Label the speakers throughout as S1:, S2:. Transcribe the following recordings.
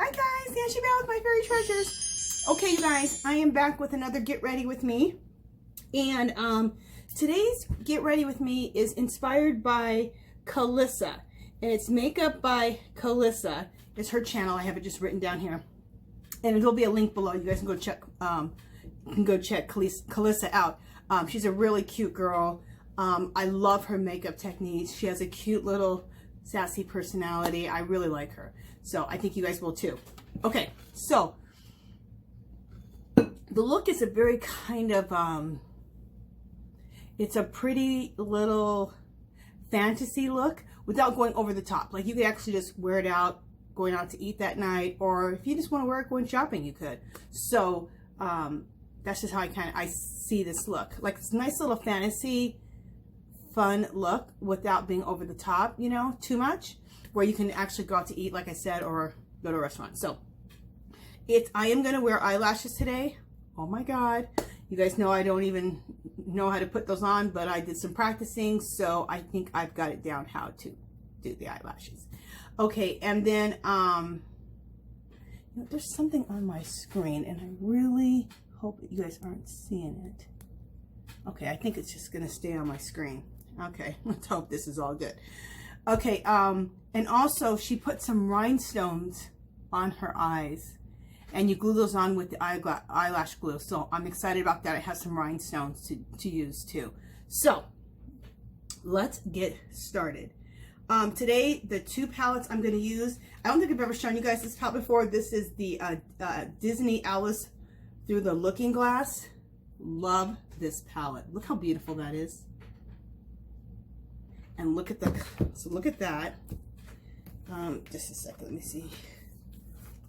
S1: Hi guys, here she with my fairy treasures. Okay, you guys, I am back with another Get Ready With Me. And today's Get Ready With Me is inspired by Kalyssa. And it's Makeup by Kalyssa. It's her channel. I have it just written down here. And there'll be a link below. You guys can go check Kalyssa out. She's a really cute girl. I love her makeup techniques. She has a cute little sassy personality. I really like her. So I think you guys will too. Okay, so the look is a very kind of, it's a pretty little fantasy look without going over the top. Like you could actually just wear it out going out to eat that night, or if you just want to wear it going shopping, you could. So that's just how I see this look. Like it's a nice little fantasy fun look without being over the top, you know, too much, where you can actually go out to eat, like I said, or go to a restaurant. So I am going to wear eyelashes today. Oh my God. You guys know I don't even know how to put those on, but I did some practicing, so I think I've got it down how to do the eyelashes. Okay, and then you know, there's something on my screen, and I really hope that you guys aren't seeing it. Okay, I think it's just going to stay on my screen. Okay, let's hope this is all good. Okay, and also she put some rhinestones on her eyes, and you glue those on with the eyelash glue. So I'm excited about that. It has some rhinestones to use too. So let's get started. Today, the two palettes I'm going to use, I don't think I've ever shown you guys this palette before. This is the Disney Alice Through the Looking Glass. Love this palette. Look how beautiful that is. And look at look at that. Just a second, let me see.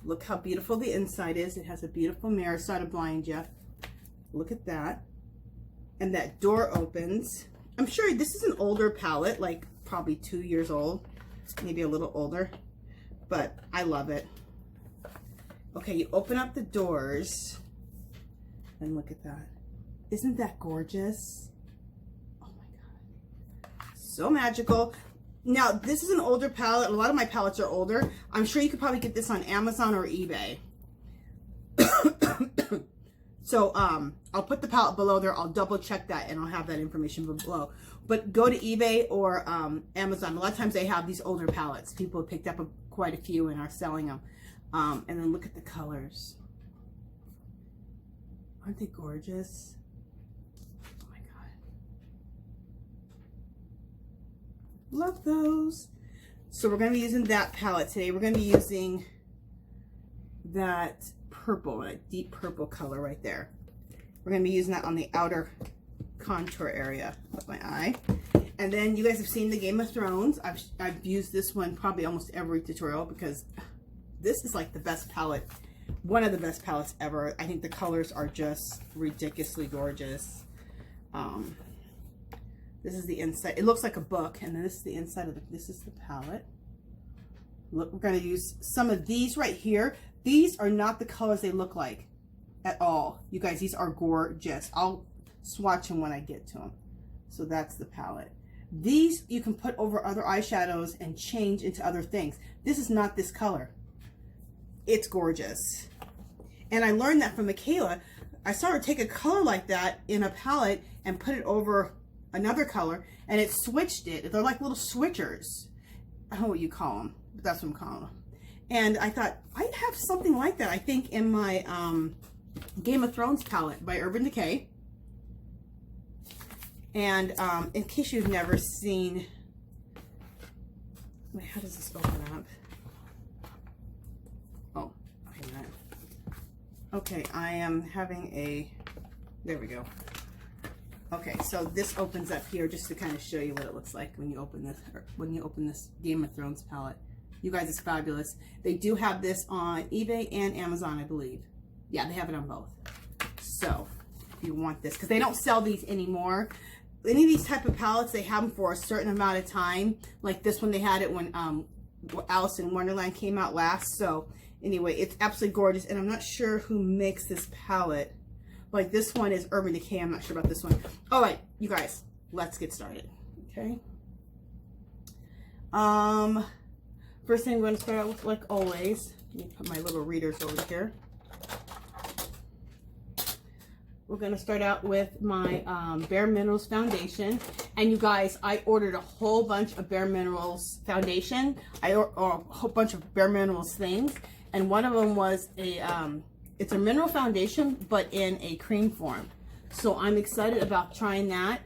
S1: Look how beautiful the inside is. It has a beautiful mirror. Sorry to blind you. Look at that. And that door opens. I'm sure this is an older palette, like probably 2 years old, maybe a little older, but I love it. Okay, you open up the doors and look at that. Isn't that gorgeous? Oh my God. So magical. Now, this is an older palette. A lot of my palettes are older. I'm sure you could probably get this on Amazon or eBay. So, I'll put the palette below there. I'll double check that and I'll have that information below. But go to eBay or Amazon. A lot of times they have these older palettes. People have picked up quite a few and are selling them. And then look at the colors. Aren't they gorgeous? Oh my God. Love those. So we're going to be using that palette today. We're going to be using that purple, a deep purple color right there. We're going to be using that on the outer contour area of my eye. And then you guys have seen the Game of Thrones. I've used this one probably almost every tutorial because this is like the best palette, one of the best palettes ever. I think the colors are just ridiculously gorgeous. This is the inside. It looks like a book, and then this is the inside of this is the palette. Look, we're going to use some of these right here. These are not the colors they look like at all. You guys, these are gorgeous. I'll swatch them when I get to them. So that's the palette. These you can put over other eyeshadows and change into other things. This is not this color. It's gorgeous. And I learned that from Michaela. I saw her take a color like that in a palette and put it over another color, and it switched it. They're like little switchers. I don't know what you call them, but that's what I'm calling them. And I thought, I have something like that, I think, in my Game of Thrones palette by Decay. And in case you've never seen, wait, how does this open up? Oh, hang on. Okay, I am having a, there we go. Okay, so this opens up here just to kind of show you what it looks like when you open this Game of Thrones palette. You guys, it's fabulous. They do have this on eBay and Amazon, I believe. Yeah, they have it on both. So if you want this, because they don't sell these anymore. Any of these type of palettes, they have them for a certain amount of time. Like this one, they had it when Alice in Wonderland came out last. So anyway, it's absolutely gorgeous. And I'm not sure who makes this palette. Like this one is Decay. I'm not sure about this one. All right, you guys, let's get started. Okay. First thing I'm going to start out with, like always, let me put my little readers over here. We're going to start out with my Bare Minerals foundation. And you guys, I ordered a whole bunch of Bare Minerals foundation. Or a whole bunch of Bare Minerals things. And one of them was a, it's a mineral foundation, but in a cream form. So I'm excited about trying that.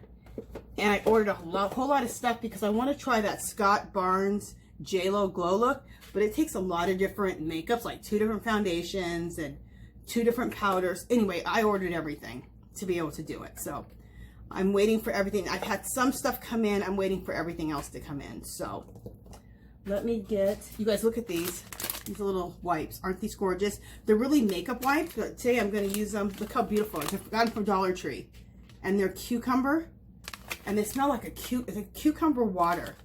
S1: And I ordered a whole lot of stuff because I want to try that Scott Barnes JLo Glow Look. But it takes a lot of different makeups, like 2 different foundations and 2 different powders. Anyway, I ordered everything to be able to do it. So I'm waiting for everything. I've had some stuff come in. I'm waiting for everything else to come in. So let me get, you guys look at these little wipes. Aren't these gorgeous? They're really makeup wipes, but today I'm going to use them. Look how beautiful. I got them from Dollar Tree. And they're cucumber. And they smell like it's a cucumber water.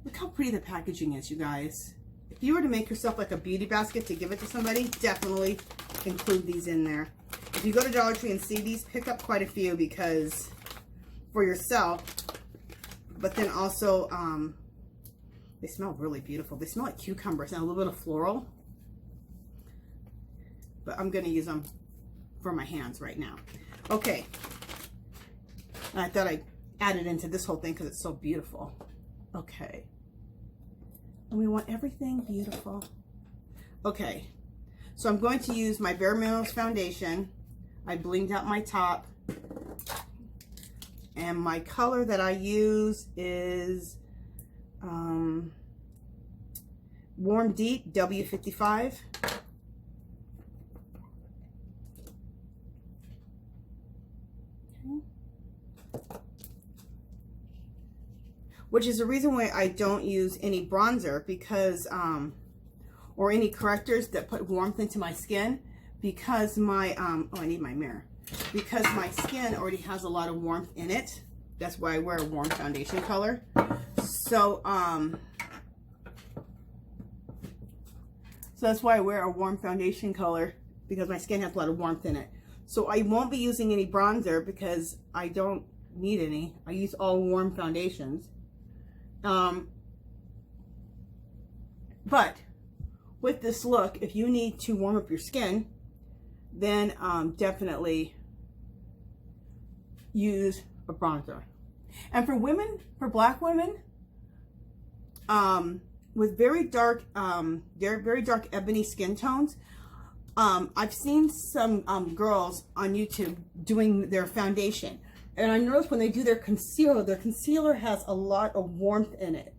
S1: Look how pretty the packaging is, you guys. If you were to make yourself like a beauty basket to give it to somebody, definitely include these in there. If you go to Dollar Tree and see these, pick up quite a few because for yourself, but then also they smell really beautiful. They smell like cucumbers and a little bit of floral. But I'm going to use them for my hands right now. Okay. I thought I added into this whole thing because it's so beautiful. Okay. And we want everything beautiful. Okay. So I'm going to use my Bare Minerals foundation. I blinged out my top. And my color that I use is Warm Deep W55. Which is the reason why I don't use any bronzer because, or any correctors that put warmth into my skin because my, oh, I need my mirror. Because my skin already has a lot of warmth in it. That's why I wear a warm foundation color. So that's why I wear a warm foundation color because my skin has a lot of warmth in it. So I won't be using any bronzer because I don't need any. I use all warm foundations. But with this look, if you need to warm up your skin, then definitely use a bronzer. And for women, for black women, with very dark ebony skin tones, I've seen some girls on YouTube doing their foundation. And I noticed when they do their concealer has a lot of warmth in it.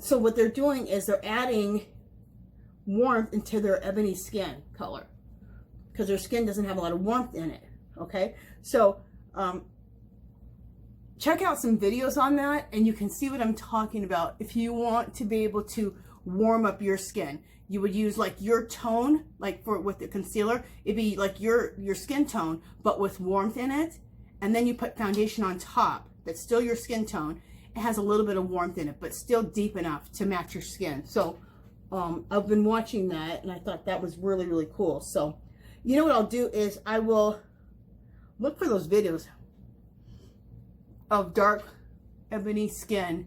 S1: So what they're doing is they're adding warmth into their ebony skin color because their skin doesn't have a lot of warmth in it. Okay, so check out some videos on that and you can see what I'm talking about. If you want to be able to warm up your skin, you would use like your tone, like with the concealer, it'd be like your skin tone, but with warmth in it. And then you put foundation on top that's still your skin tone. It has a little bit of warmth in it, but still deep enough to match your skin. So I've been watching that and I thought that was really, really cool. So you know what I'll do is I will look for those videos of dark ebony skin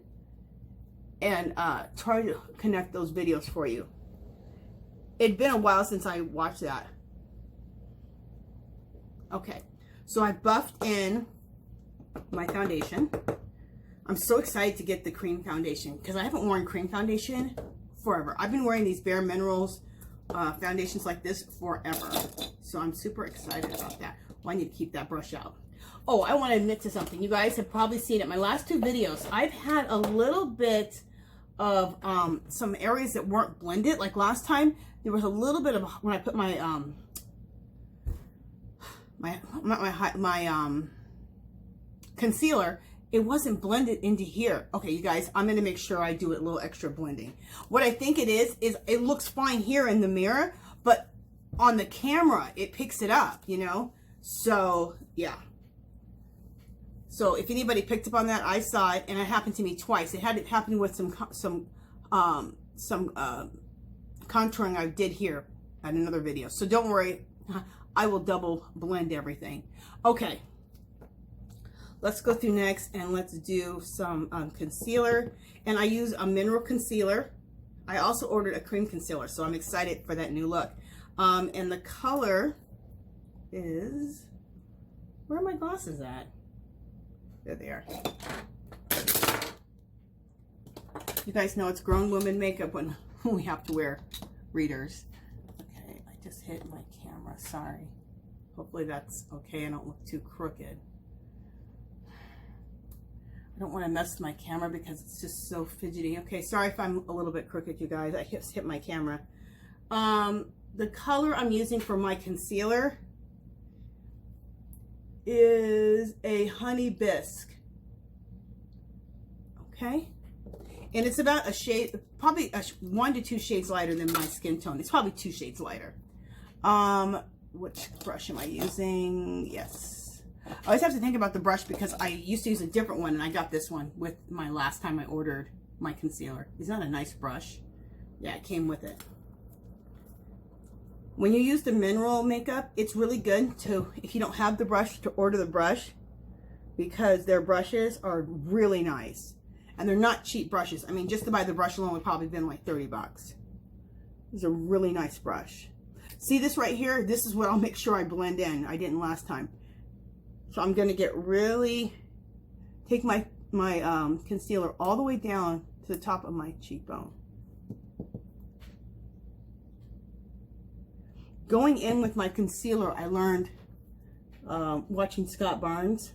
S1: and try to connect those videos for you. It'd been a while since I watched that. Okay. So I buffed in my foundation. I'm so excited to get the cream foundation because I haven't worn cream foundation forever. I've been wearing these Bare Minerals foundations like this forever. So I'm super excited about that. Well, I need to keep that brush out. Oh, I want to admit to something. You guys have probably seen it. My last 2 videos, I've had a little bit of some areas that weren't blended. Like last time, there was a little bit of, when I put my concealer, it wasn't blended into here. Okay, you guys, I'm going to make sure I do a little extra blending. What I think it is it looks fine here in the mirror, but on the camera, it picks it up, you know? So, yeah. So if anybody picked up on that, I saw it, and it happened to me twice. It had it happen with some contouring I did here at another video. So don't worry. I will double blend everything. Okay, let's go through next and let's do some concealer. And I use a mineral concealer. I also ordered a cream concealer, so I'm excited for that new look. And the color is, where are my glasses at? There they are. You guys know it's grown woman makeup when we have to wear readers. Okay, I just hit my camera, sorry. Hopefully that's okay, I don't look too crooked. I don't want to mess with my camera because it's just so fidgety. Okay, sorry if I'm a little bit crooked, you guys. I just hit my camera. The color I'm using for my concealer is a honey bisque. Okay, and it's about a shade, probably 1 to 2 shades lighter than my skin tone. It's probably 2 shades lighter. Which brush am I using? Yes. I always have to think about the brush because I used to use a different one and I got this one with my last time I ordered my concealer. Isn't that a nice brush? Yeah, it came with it. When you use the mineral makeup, it's really good to, if you don't have the brush, to order the brush because their brushes are really nice. And they're not cheap brushes. I mean, just to buy the brush alone would probably been like 30 bucks. It's a really nice brush. See this right here? This is what I'll make sure I blend in. I didn't last time. So I'm going to get really, take my concealer all the way down to the top of my cheekbone. Going in with my concealer, I learned watching Scott Barnes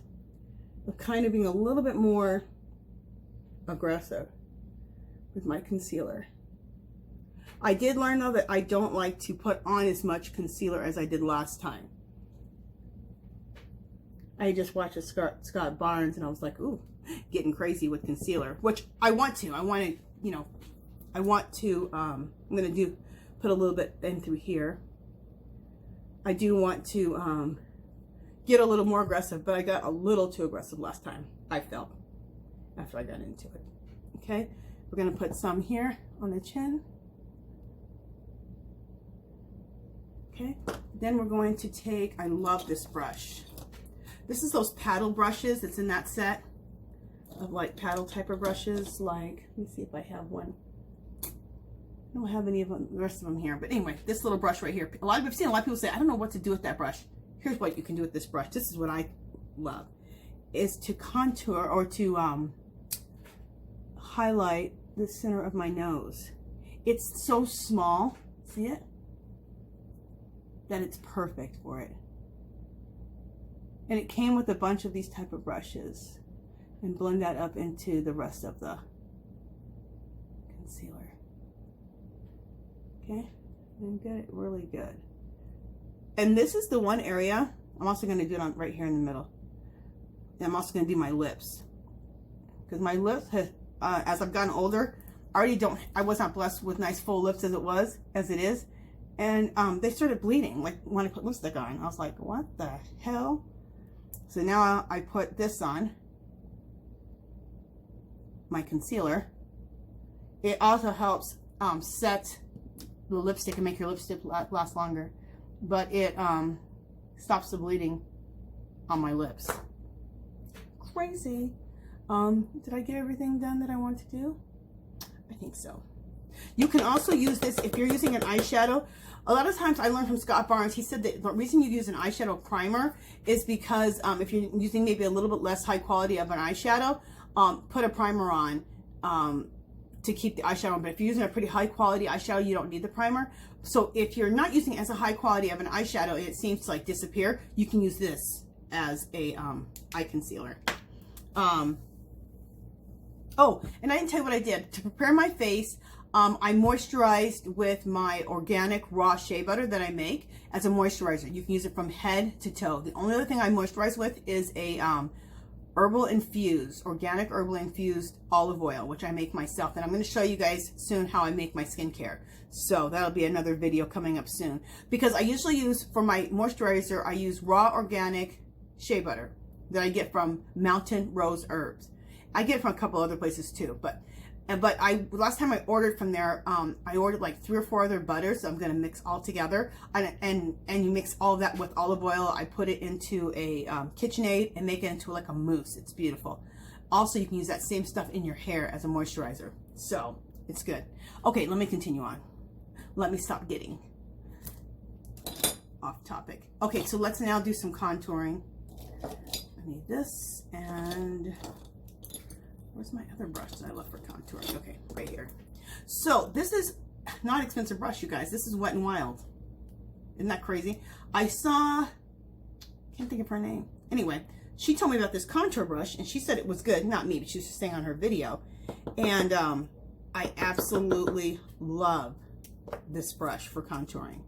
S1: of kind of being a little bit more aggressive with my concealer. I did learn though that I don't like to put on as much concealer as I did last time. I just watched a Scott Barnes and I was like, ooh, getting crazy with concealer, which I want to. I want to, you know, I want to, I'm going to put a little bit in through here. I do want to get a little more aggressive, but I got a little too aggressive last time, I felt, after I got into it. Okay, we're going to put some here on the chin. Okay, then we're going to take, I love this brush. This is those paddle brushes that's in that set of like paddle type of brushes. Like, let me see if I have one. I don't have any of them, the rest of them here. But anyway, this little brush right here. I've seen a lot of people say, I don't know what to do with that brush. Here's what you can do with this brush. This is what I love. Is to contour or to highlight the center of my nose. It's so small, see it? That it's perfect for it. And it came with a bunch of these type of brushes. And blend that up into the rest of the concealer. Okay, and get it really good. And this is the one area, I'm also going to do it on right here in the middle. And I'm also going to do my lips. Because my lips, as I've gotten older, I was not blessed with nice full lips as it is. And they started bleeding, like when I put lipstick on. I was like, what the hell? So now I put this on, my concealer. It also helps set the lipstick and make your lipstick last longer. But it stops the bleeding on my lips. Crazy. Did I get everything done that I want to do? I think so. You can also use this if you're using an eyeshadow. A lot of times I learned from Scott Barnes, he said that the reason you use an eyeshadow primer is because if you're using maybe a little bit less high quality of an eyeshadow, put a primer on to keep the eyeshadow on. But if you're using a pretty high quality eyeshadow, you don't need the primer. So if you're not using it as a high quality of an eyeshadow and it seems to like disappear, you can use this as a eye concealer. Oh, and I didn't tell you what I did. To prepare my face, I moisturized with my organic raw shea butter that I make as a moisturizer. You can use it from head to toe. The only other thing I moisturize with is a organic herbal infused olive oil, which I make myself. And I'm going to show you guys soon how I make my skincare. So that'll be another video coming up soon. Because I usually use, for my moisturizer, I use raw organic shea butter that I get from Mountain Rose Herbs. I get it from a couple other places too, but last time I ordered from there, I ordered like 3 or 4 other butters. So I'm going to mix all together, and you mix all of that with olive oil. I put it into a KitchenAid and make it into like a mousse. It's beautiful. Also, you can use that same stuff in your hair as a moisturizer. So It's good. Okay, let me continue on. Let me stop getting off topic. Okay, so let's now do some contouring. I need this, and where's my other brush that I left for contouring? Okay, right here. So this is not an expensive brush, you guys. This is Wet n Wild. Isn't that crazy? I saw, can't think of her name. Anyway, she told me about this contour brush, and she said it was good. Not me, but she was just saying on her video. And I absolutely love this brush for contouring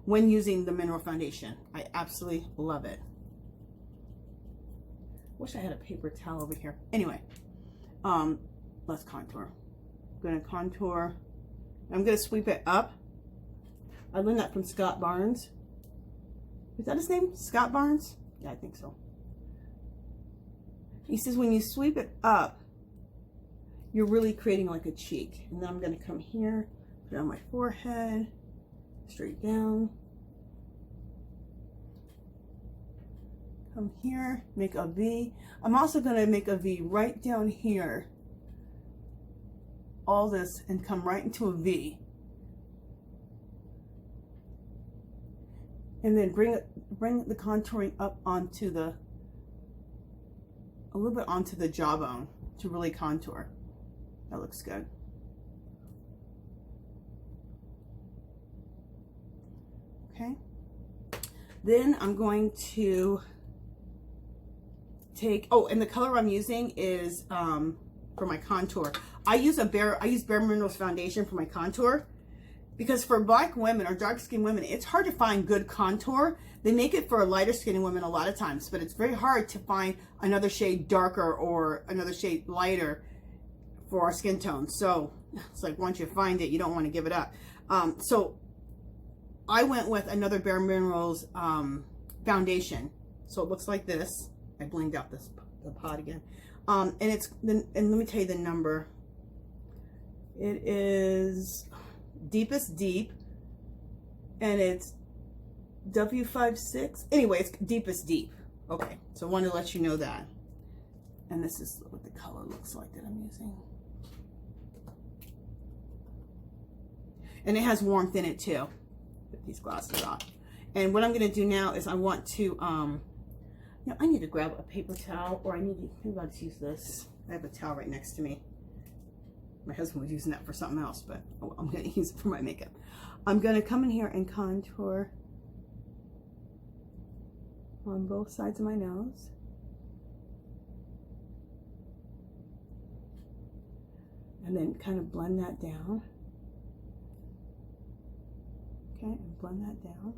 S1: when using the mineral foundation. I absolutely love it. Wish I had a paper towel over here. Anyway, let's contour. I'm gonna contour. I'm gonna sweep it up. I learned that from Scott Barnes. Is that his name? Scott Barnes? Yeah, I think so. He says when you sweep it up, you're really creating like a cheek. And then I'm gonna come here, put it on my forehead, straight down. Come here, make a V. I'm also gonna make a V right down here. All this and come right into a V. And then bring the contouring up onto a little bit onto the jawbone to really contour. That looks good. Okay. Then I'm going to take, oh, and the color I'm using is for my contour. I use Bare Minerals foundation for my contour, because for black women or dark skinned women, it's hard to find good contour. They make it for lighter skinned women a lot of times, but it's very hard to find another shade darker or another shade lighter for our skin tone. So it's like once you find it, you don't want to give it up. So I went with another Bare Minerals foundation. So it looks like this. I blinged out the pot again. And let me tell you the number. It is Deepest Deep, and it's W56. Anyway, it's Deepest Deep. Okay, so I wanted to let you know that. And this is what the color looks like that I'm using. And it has warmth in it too. Put these glasses on. And what I'm going to do now is I want to, you know, I need to grab a paper towel, or maybe I'll just use this. I have a towel right next to me. My husband was using that for something else, but I'm going to use it for my makeup. I'm going to come in here and contour on both sides of my nose. And then kind of blend that down. Okay, and blend that down.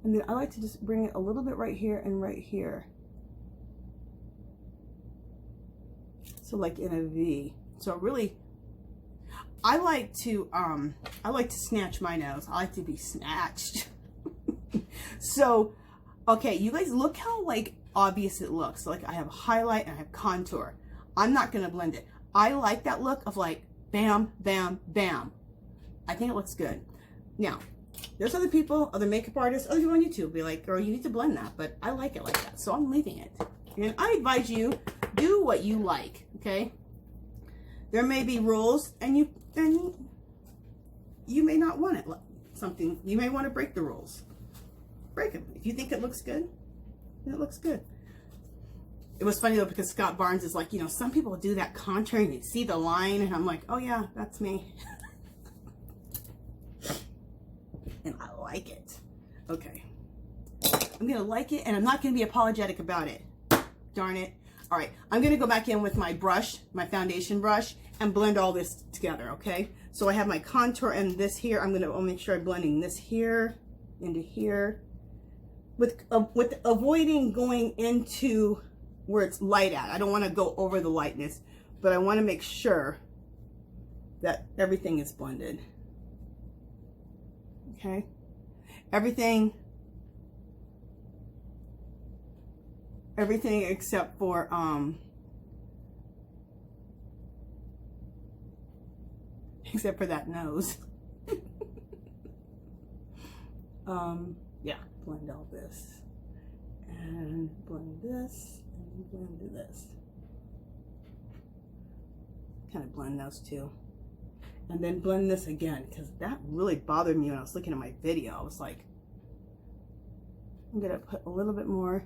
S1: And then I like to just bring it a little bit right here and right here. So like in a V. So really, I like to snatch my nose. I like to be snatched. So, okay, you guys look how like obvious it looks. Like I have highlight and I have contour. I'm not gonna blend it. I like that look of like bam, bam, bam. I think it looks good. Now, there's other people, other makeup artists, other people on YouTube be like, girl, you need to blend that, but I like it like that, so I'm leaving it. And I advise you, do what you like, okay? There may be rules, and you may not want it. Something, you may want to break the rules. Break them. If you think it looks good, then it looks good. It was funny though, because Scott Barnes is like, you know, some people do that contouring, and you see the line, and I'm like, oh yeah, that's me. And I like it. Okay. I'm going to like it, and I'm not going to be apologetic about it. Darn it. All right. I'm going to go back in with my brush, my foundation brush, and blend all this together, okay? So I have my contour and this here. I'm going to make sure I'm blending this here into here. With avoiding going into where it's light at. I don't want to go over the lightness, but I want to make sure that everything is blended. Okay, everything except for that nose. Yeah, blend all this and blend this and blend this. kind of blend those two. And then blend this again, because that really bothered me when I was looking at my video. I was like, I'm going to put a little bit more.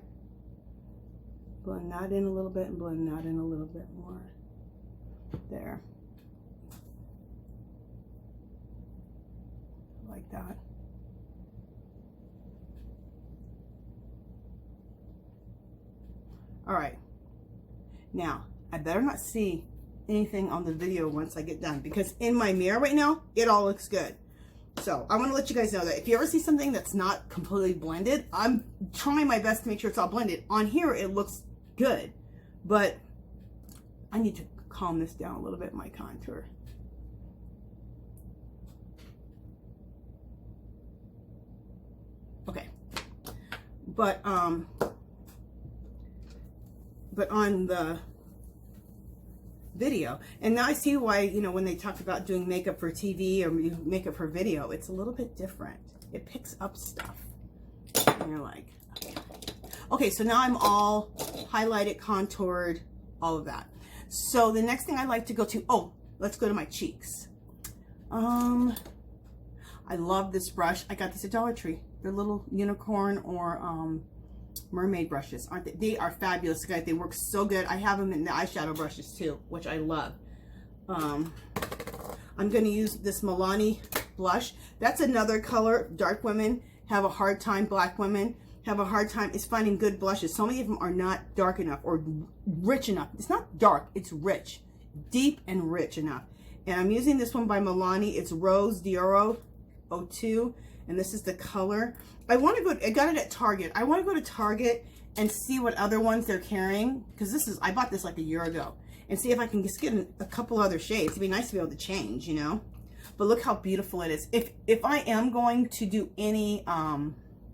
S1: Blend that in a little bit and blend that in a little bit more. There. Like that. All right. Now, I better not see anything on the video once I get done, because in my mirror right now, it all looks good. So I want to let you guys know that if you ever see something that's not completely blended, I'm trying my best to make sure it's all blended. On here, it looks good, but I need to calm this down a little bit, my contour. Okay. But on the video, and now I see why, you know, when they talk about doing makeup for TV or makeup for video, it's a little bit different. It picks up stuff. And you're like, okay, so now I'm all highlighted, contoured, all of that. So the next thing I like to go to, oh, let's go to my cheeks. I love this brush. I got these at Dollar Tree. They're little unicorn or mermaid brushes, aren't they? They are fabulous, guys. They work so good. I have them in the eyeshadow brushes too, which I love. I'm going to use this MILANI blush. That's another color dark women have a hard time, black women have a hard time is finding good blushes. So many of them are not dark enough or rich enough. It's not dark, it's rich, deep and rich enough. And I'm using this one by MILANI. It's Rose Dioro 02, and this is the color. I want to go, I got it at Target. I want to go to Target and see what other ones they're carrying, because this is, I bought this like a year ago, and see if I can just get a couple other shades. It'd be nice to be able to change, you know. But look how beautiful it is. If I am going to do any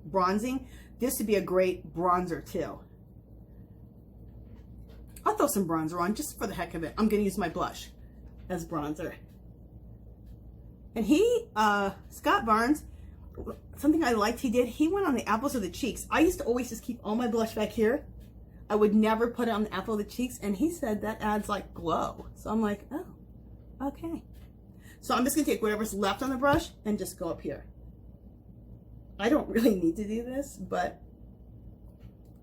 S1: bronzing, this would be a great bronzer too. I'll throw some bronzer on just for the heck of it. I'm going to use my blush as bronzer. And he, Scott Barnes, something I liked he did, he went on the apples of the cheeks. I used to always just keep all my blush back here. I would never put it on the apple of the cheeks, and he said that adds like glow. So I'm like, oh, okay. So I'm just gonna take whatever's left on the brush and just go up here. I don't really need to do this, but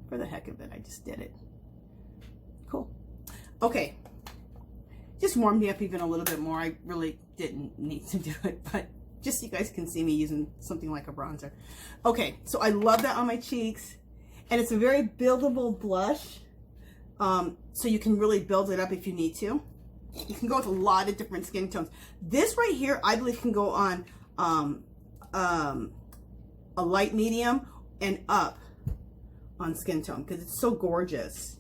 S1: for the heck of it, I just did it. Cool. Okay. Just warmed me up even a little bit more. I really didn't need to do it, but just so you guys can see me using something like a bronzer. Okay, so I love that on my cheeks, and it's a very buildable blush, so you can really build it up if you need to. You can go with a lot of different skin tones. This right here, I believe, can go on a light medium and up on skin tone, because it's so gorgeous.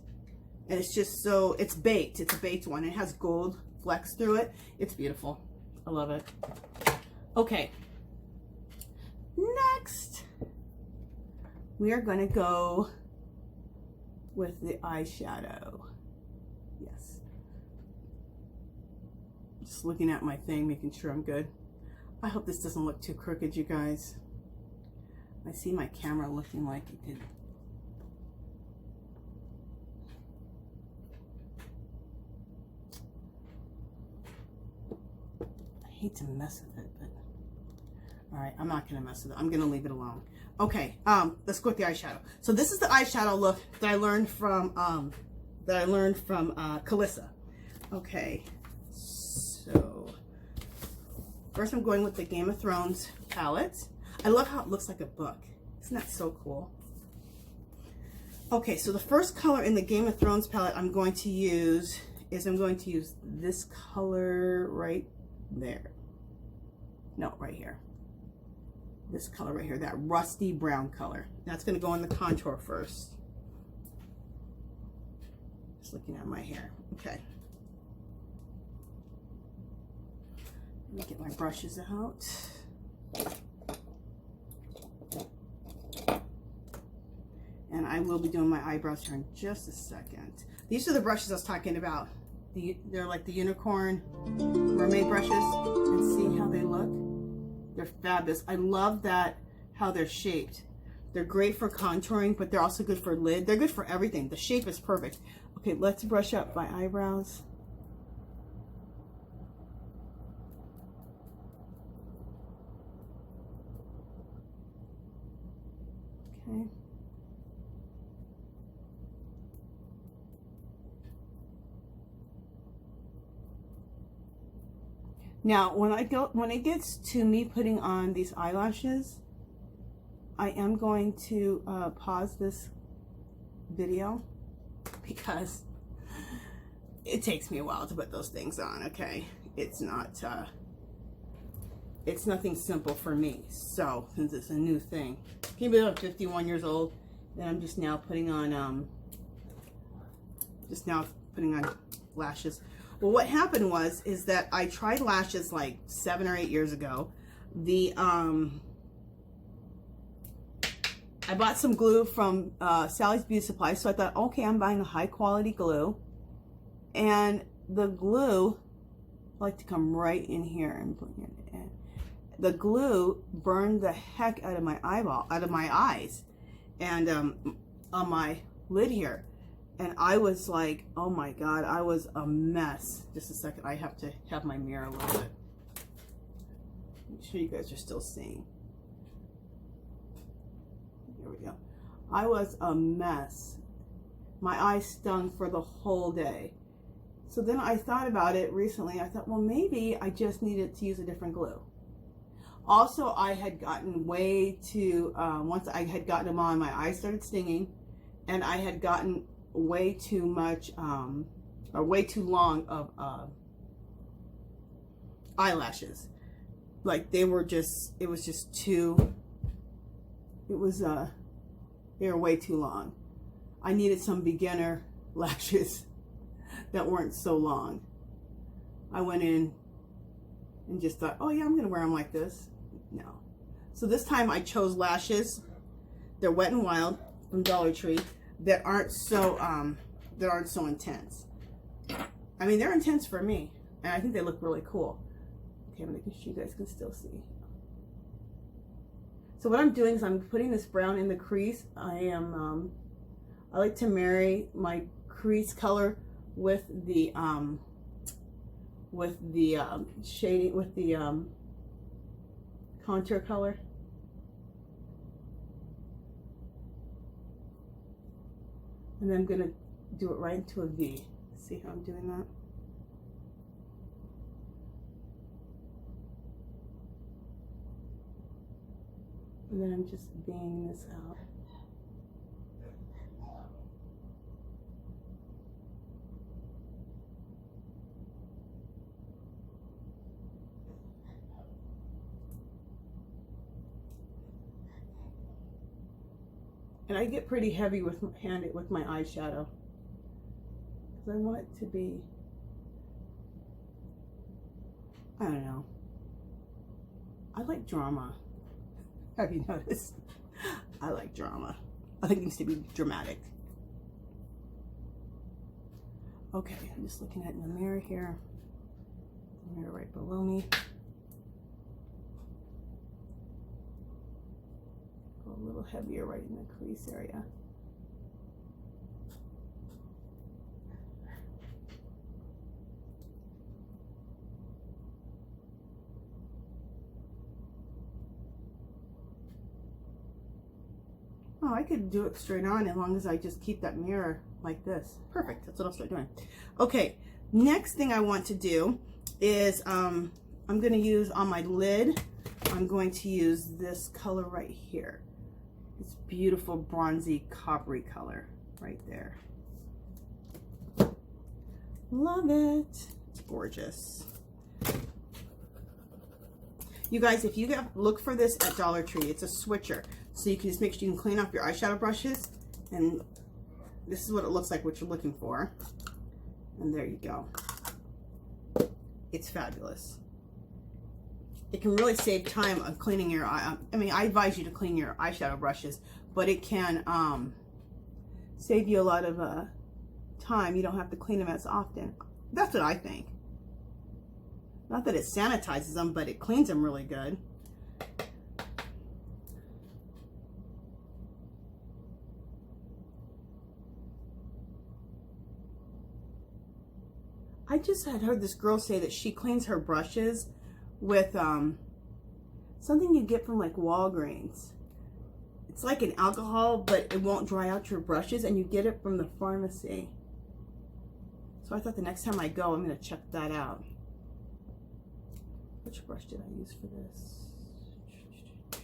S1: And it's just so, it's baked. It's a baked one. It has gold flecks through it. It's beautiful. I love it. Okay. Next, we are going to go with the eyeshadow. Yes. Just looking at my thing, making sure I'm good. I hope this doesn't look too crooked, you guys. I see my camera looking like it did. I hate to mess with it, but all right, I'm not gonna mess with it. I'm gonna leave it alone. Okay, let's go with the eyeshadow. So this is the eyeshadow look that I learned from Kalyssa. Okay, so first I'm going with the Game of Thrones palette. I love how it looks like a book. Isn't that so cool? Okay, so the first color in the Game of Thrones palette I'm going to use is this color right there. No, right here. This color right here, that rusty brown color. That's going to go in the contour first. Just looking at my hair. Okay. Let me get my brushes out. And I will be doing my eyebrows here in just a second. These are the brushes I was talking about. They're like the unicorn mermaid brushes, and see how they look. They're fabulous. I love that, how they're shaped. They're great for contouring, but they're also good for lid. They're good for everything. The shape is perfect. Okay, let's brush up my eyebrows. Okay. Now, when it gets to me putting on these eyelashes, I am going to pause this video because it takes me a while to put those things on. Okay, it's not it's nothing simple for me. So since it's a new thing, can't believe I'm 51 years old and I'm just now putting on lashes. Well, what happened is that I tried lashes like 7 or 8 years ago. I bought some glue from Sally's Beauty Supply, so I thought, okay, I'm buying a high quality glue. And the glue, I like to come right in here and put it in. The glue burned the heck out of my eyes, and on my lid here. And I was like, oh my God, I was a mess. Just a second, I have to have my mirror a little bit. Make sure you guys are still seeing. There we go. I was a mess. My eyes stung for the whole day. So then I thought about it recently. I thought, well, maybe I just needed to use a different glue. Also, I had gotten way too, once I had gotten them on, my eyes started stinging, and I had gotten way too much or way too long of eyelashes. Like they were just, they were way too long. I needed some beginner lashes that weren't so long. I went in and just thought, oh yeah, I'm gonna wear them like this. No. So this time I chose lashes. They're Wet n Wild from Dollar Tree that aren't so intense. I mean, they're intense for me, and I think they look really cool. Okay, I'm making sure you guys can still see. So what I'm doing is I'm putting this brown in the crease. I like to marry my crease color with the shading, with the contour color. And then I'm gonna do it right into a V. See how I'm doing that? And then I'm just V'ing this out. And I get pretty heavy with my eyeshadow, because I want it to be, I don't know, I like drama. Have you noticed? I like drama. I think it needs to be dramatic. Okay, I'm just looking at it in the mirror here. The mirror right below me. Go a little heavier right in the crease area. Oh, I could do it straight on as long as I just keep that mirror like this. Perfect, that's what I'll start doing. Okay, next thing I want to do is, I'm gonna use on my lid, I'm going to use this color right here. This beautiful bronzy coppery color right there. Love it, it's gorgeous. You guys, if you look for this at Dollar Tree, it's a switcher. So you can just make sure you can clean off your eyeshadow brushes, and this is what it looks like, what you're looking for. And there you go. It's fabulous. It can really save time of cleaning your eye. I mean, I advise you to clean your eyeshadow brushes, but it can save you a lot of time. You don't have to clean them as often. That's what I think. Not that it sanitizes them, but it cleans them really good. I just had heard this girl say that she cleans her brushes with something you get from like Walgreens. It's like an alcohol, but it won't dry out your brushes, and you get it from the pharmacy. So I thought the next time I go, I'm going to check that out. Which brush did I use for this?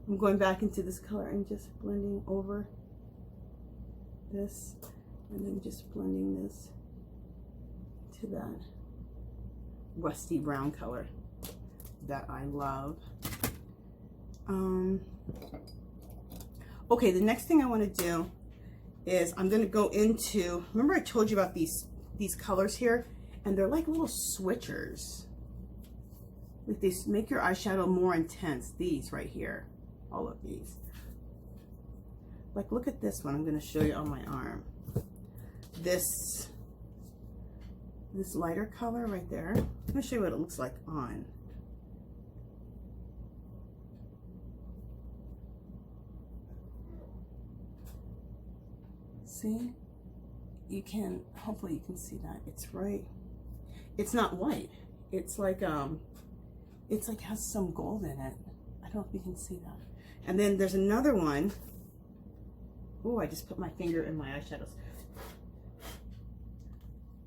S1: I'm going back into this color and just blending over this, and then just blending this to that rusty brown color that I love. Okay, the next thing I want to do is I'm going to go into, remember I told you about these colors here, and they're like little switchers. Like they make your eyeshadow more intense. These right here, all of these. Like look at this one. I'm going to show you on my arm. This lighter color right there. Let me show you what it looks like on. See? You can, hopefully you can see that. It's right. It's not white. It's like has some gold in it. I don't know if you can see that. And then there's another one. Oh, I just put my finger in my eyeshadows.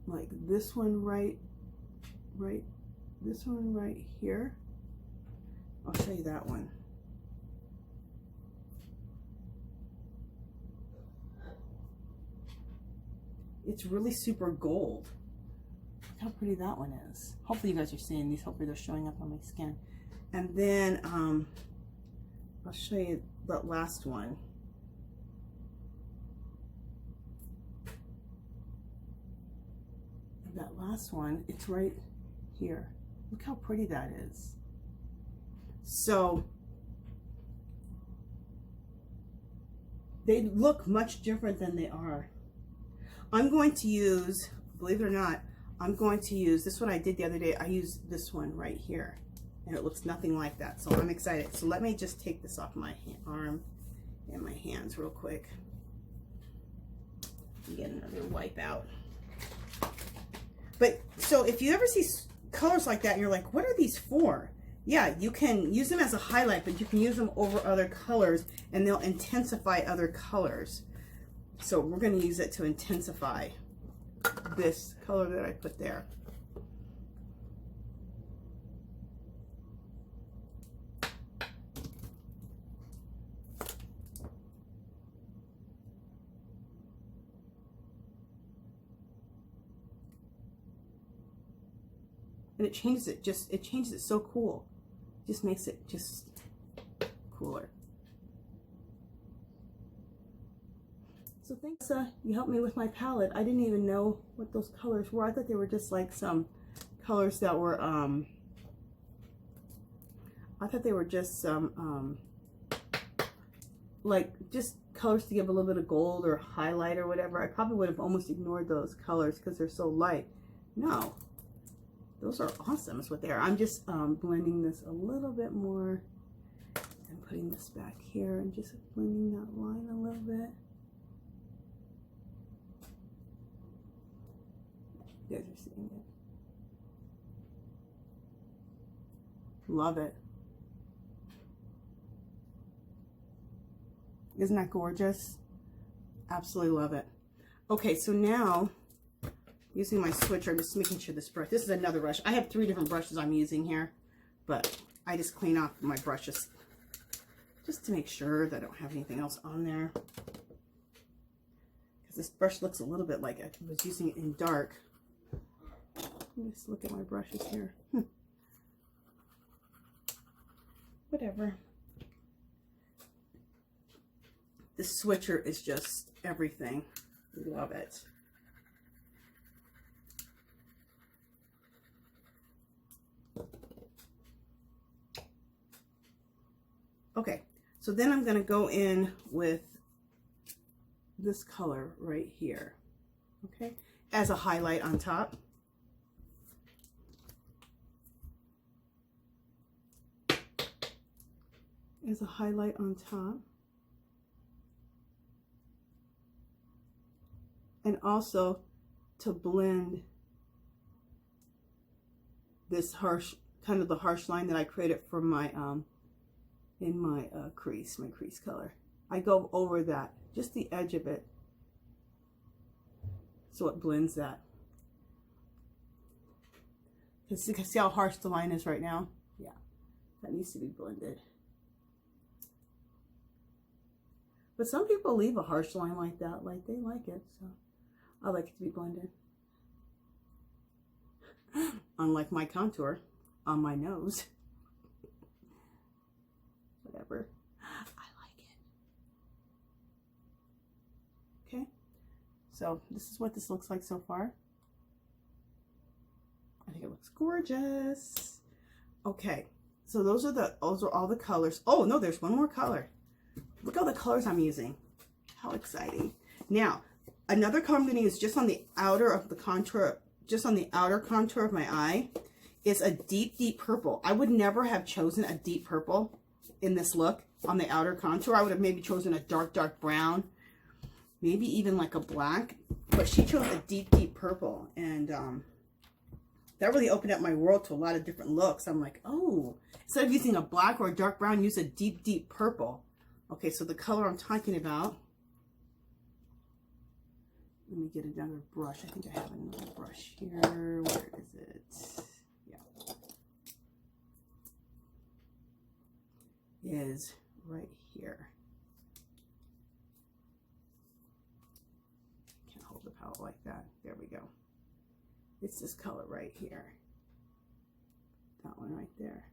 S1: Like this one this one right here. I'll show you that one. It's really super gold. Look how pretty that one is. Hopefully you guys are seeing these. Hopefully they're showing up on my skin. And then I'll show you that last one. That last one, it's right here. Look how pretty that is. So they look much different than they are. I'm going to use, believe it or not, I'm going to use this one I did the other day. I used this one right here, and it looks nothing like that. So I'm excited. So let me just take this off my arm and my hands real quick. Get another wipe out. But so if you ever see colors like that and you're like, what are these for? Yeah, you can use them as a highlight, but you can use them over other colors and they'll intensify other colors. So we're going to use it to intensify this color that I put there. And it changes it, it changes it so cool. Just makes it just cooler. So thanks, you helped me with my palette. I didn't even know what those colors were. I thought they were just like some colors that were, I thought they were just some, like just colors to give a little bit of gold or highlight or whatever. I probably would have almost ignored those colors because they're so light. No, those are awesome is what they are. I'm just blending this a little bit more and putting this back here and just blending that line a little bit. You guys are seeing it. Love it. Isn't that gorgeous? Absolutely love it. Okay, so now using my switcher, I'm just making sure this brush, this is another brush. I have 3 different brushes I'm using here, but I just clean off my brushes just to make sure that I don't have anything else on there. Because this brush looks a little bit like I was using it in dark. Let me just look at my brushes here. Whatever. This switcher is just everything. Love it. Okay, so then I'm going to go in with this color right here, okay, as a highlight on top. As a highlight on top. And also to blend this harsh, kind of the harsh line that I created for my in my crease, my crease color. I go over that, just the edge of it, so it blends that. See how harsh the line is right now? Yeah, that needs to be blended. But some people leave a harsh line like that, like they like it, so I like it to be blended. Unlike my contour on my nose. Whatever. I like it. Okay. So this is what this looks like so far. I think it looks gorgeous. Okay. So those are all the colors. Oh no, there's one more color. Look at all the colors I'm using. How exciting. Now, another color I'm going to use just on the outer of the contour, just on the outer contour of my eye, is a deep, deep purple. I would never have chosen a deep purple in this look on the outer contour. I would have maybe chosen a dark, dark brown, maybe even like a black, but she chose a deep, deep purple. And that really opened up my world to a lot of different looks. I'm like, oh, instead of using a black or a dark brown, use a deep, deep purple. Okay, so the color I'm talking about, let me get another brush. I think I have another brush here. Where is it? Yeah. Is right here. Can't hold the palette like that. There we go. It's this color right here. That one right there.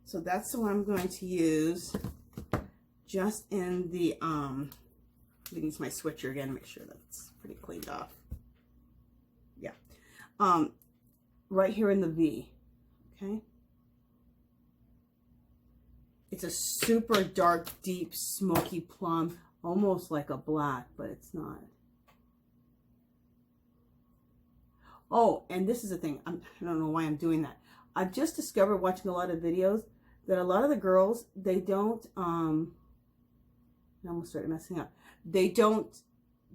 S1: So that's the one I'm going to use. Just in the, I'm going to use my switcher again to make sure that's pretty cleaned off. Yeah. Right here in the V, okay? It's a super dark, deep, smoky plum, almost like a black, but it's not. Oh, and this is the thing. I don't know why I'm doing that. I've just discovered watching a lot of videos that a lot of the girls, they don't, I almost started messing up. They don't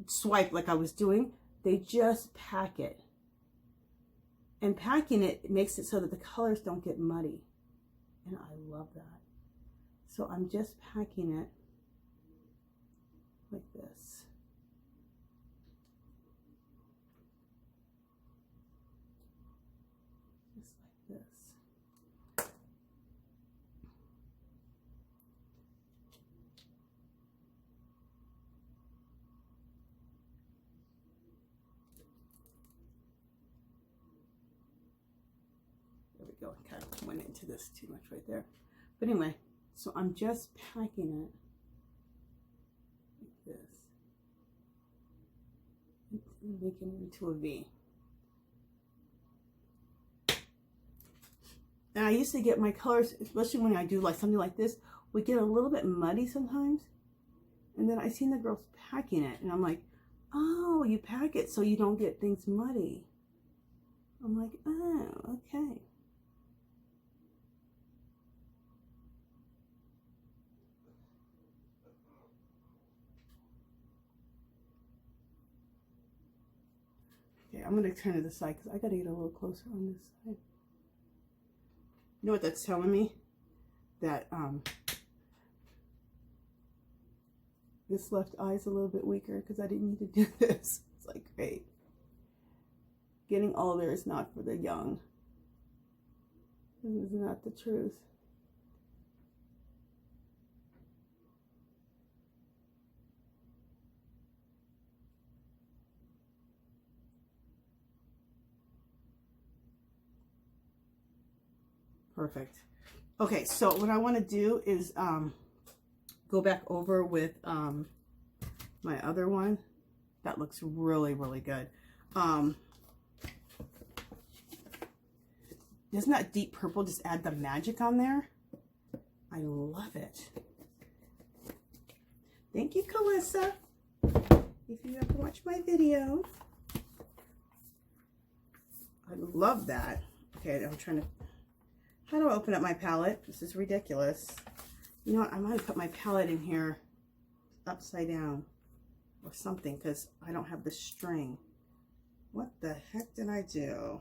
S1: swipe like I was doing. They just pack it. And packing it makes it so that the colors don't get muddy. And I love that. So I'm just packing it like this. Just like this. Go and kind of went into this too much right there, but anyway, so I'm just packing it like this and making it into a V. And I used to get my colors, especially when I do like something like this, would get a little bit muddy sometimes, and then I seen the girls packing it and I'm like, oh, you pack it so you don't get things muddy. I'm like, oh, okay. Okay, I'm going to turn to the side because I got to get a little closer on this side. You know what that's telling me? That this left eye is a little bit weaker because I didn't need to do this. It's like, great. Getting older is not for the young. This is not the truth. Perfect. Okay, so what I want to do is go back over with my other one. That looks really, really good. Doesn't that deep purple just add the magic on there? I love it. Thank you, Kalyssa. If you ever watch my video. I love that. Okay, I'm trying to... How do I open up my palette? This is ridiculous. You know what? I might have put my palette in here upside down or something because I don't have the string. What the heck did I do?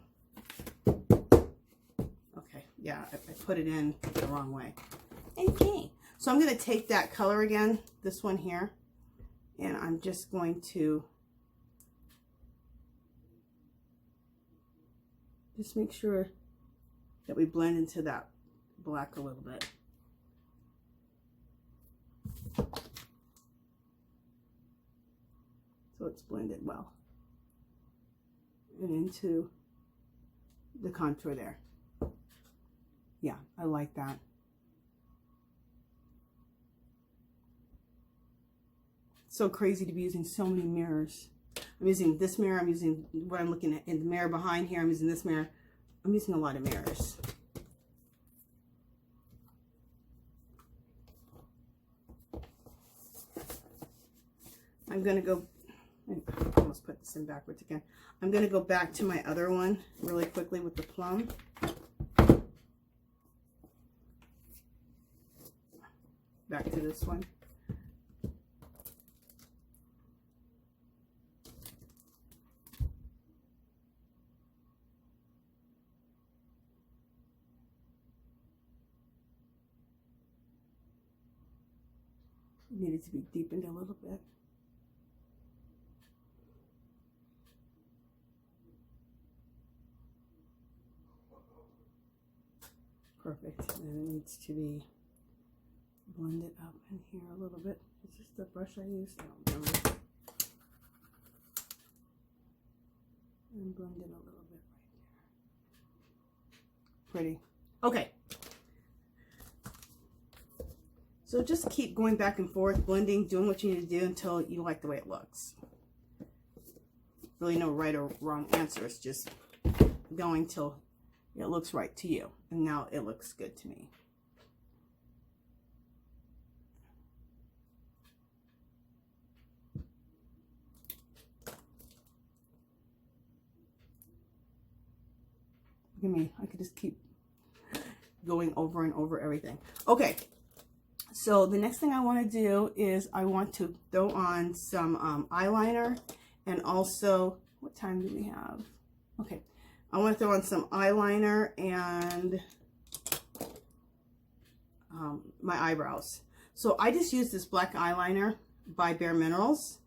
S1: Okay, yeah, I put it in the wrong way. Okay, So I'm going to take that color again, this one here, and I'm just going to just make sure that we blend into that black a little bit. So it's blended well. And into the contour there. Yeah, I like that. So crazy to be using so many mirrors. I'm using this mirror, I'm using what I'm looking at in the mirror behind here, I'm using this mirror. I'm using a lot of mirrors. I'm gonna go, I almost put this in backwards again. I'm gonna go back to my other one really quickly with the plum. Back to this one. Needed to be deepened a little bit. Perfect. And it needs to be blended up in here a little bit. Is this the brush I used? I don't remember. And blend it a little bit right there. Pretty. Okay. So just keep going back and forth, blending, doing what you need to do until you like the way it looks. Really no right or wrong answer. It's just going till it looks right to you. And now it looks good to me. Look at me. I could just keep going over and over everything. Okay. So the next thing I want to do is I want to throw on some eyeliner, and also, what time do we have? Okay, I want to throw on some eyeliner and my eyebrows. So I just used this black eyeliner by Bare Minerals.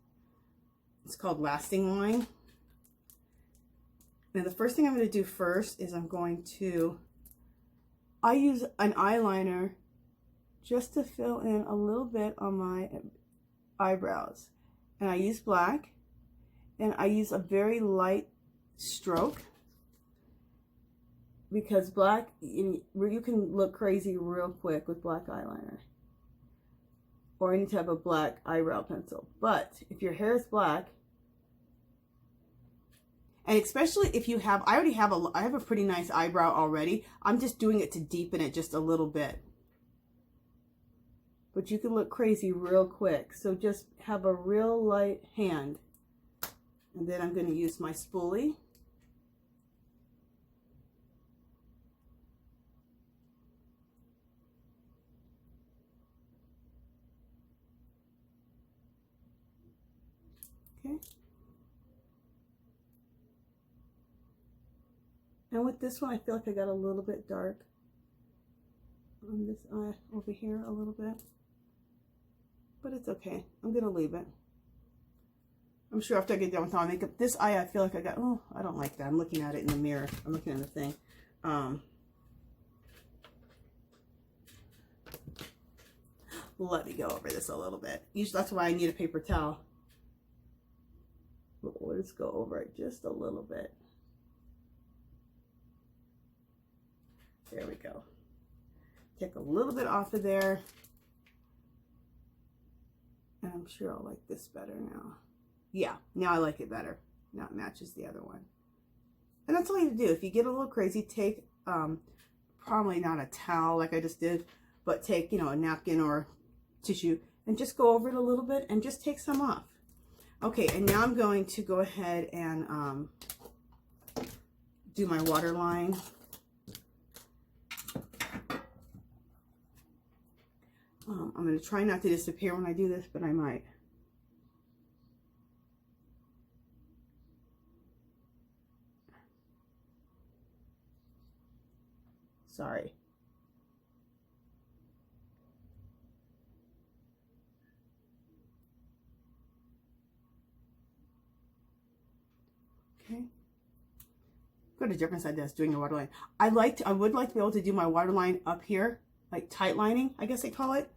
S1: It's called Lasting Line. Now the first thing I'm going to do first is I use an eyeliner just to fill in a little bit on my eyebrows. And I use black, and I use a very light stroke, because black, you can look crazy real quick with black eyeliner or any type of black eyebrow pencil. But if your hair is black, and especially if you have, I have a pretty nice eyebrow already. I'm just doing it to deepen it just a little bit. But you can look crazy real quick. So just have a real light hand. And then I'm going to use my spoolie. Okay. And with this one, I feel like I got a little bit dark on this eye over here a little bit. But it's okay. I'm going to leave it. I'm sure after I get done with all my makeup, this eye I feel like I got, oh, I don't like that. I'm looking at it in the mirror. I'm looking at the thing. Let me go over this a little bit. Usually that's why I need a paper towel. But we'll just go over it just a little bit. There we go. Take a little bit off of there. And I'm sure I'll like this better now. Yeah, now I like it better. Now it matches the other one. And that's all you have to do. If you get a little crazy, take, probably not a towel like I just did, but take, a napkin or tissue and just go over it a little bit and just take some off. Okay, and now I'm going to go ahead and do my waterline. I'm going to try not to disappear when I do this, but I might. Sorry. Okay. Go to a different side that's doing your waterline. I would like to be able to do my waterline up here, like tight lining, I guess they call it.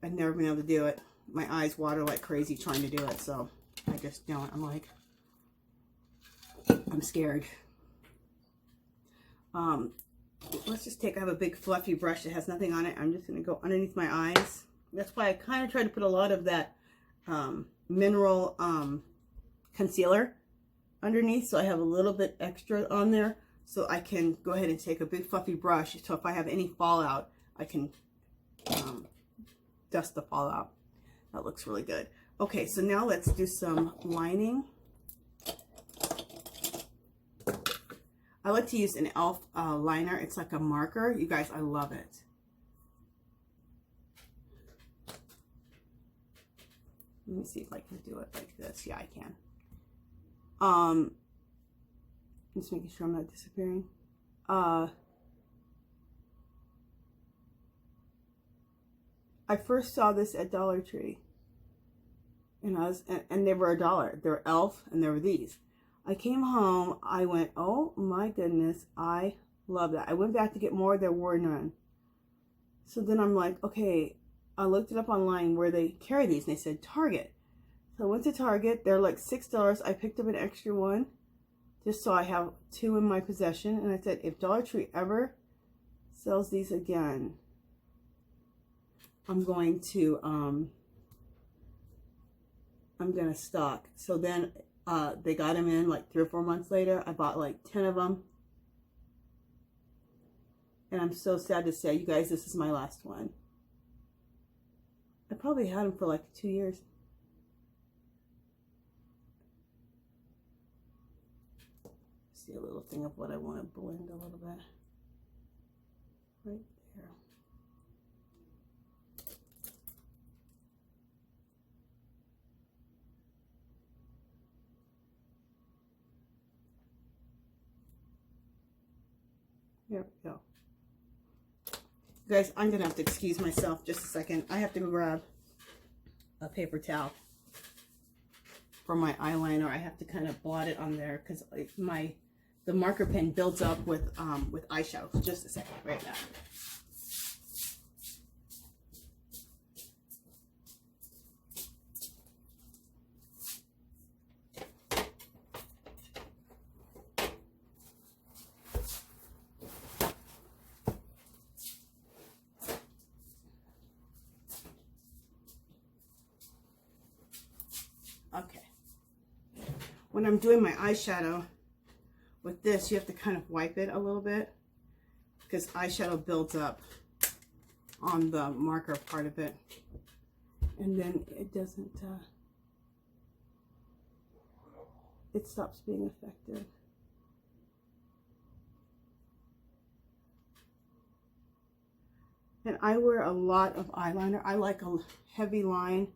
S1: I've never been able to do it. My eyes water like crazy trying to do it, so I just don't. I'm scared. Let's just take, I have a big fluffy brush that has nothing on it. I'm just going to go underneath my eyes. That's why I kind of try to put a lot of that mineral concealer underneath, so I have a little bit extra on there, so I can go ahead and take a big fluffy brush, so if I have any fallout, I can dust the fallout. That looks really good. Okay, so now let's do some lining. I like to use an e.l.f. liner. It's like a marker. You guys, I love it. Let me see if I can do it like this. Yeah, I can. Just making sure I'm not disappearing. I first saw this at Dollar Tree, and they were $1. They were e.l.f. and there were these. I came home. I went, oh my goodness, I love that. I went back to get more. There were none. So then I'm like, okay. I looked it up online where they carry these, and they said Target. So I went to Target. They're like $6. I picked up an extra one just so I have 2 in my possession. And I said, if Dollar Tree ever sells these again, I'm going to stock. So then they got them in like 3 or 4 months later. I bought like 10 of them. And I'm so sad to say, you guys, this is my last one. I probably had them for like 2 years. See a little thing of what I want to blend a little bit. Right there. There we go. Guys, I'm gonna have to excuse myself just a second. I have to go grab a paper towel for my eyeliner. I have to kind of blot it on there because the marker pen builds up with eyeshadow. Just a second, right now. Okay. When I'm doing my eyeshadow with this, you have to kind of wipe it a little bit because eyeshadow builds up on the marker part of it, and then it doesn't, it stops being effective. And I wear a lot of eyeliner. I like a heavy line.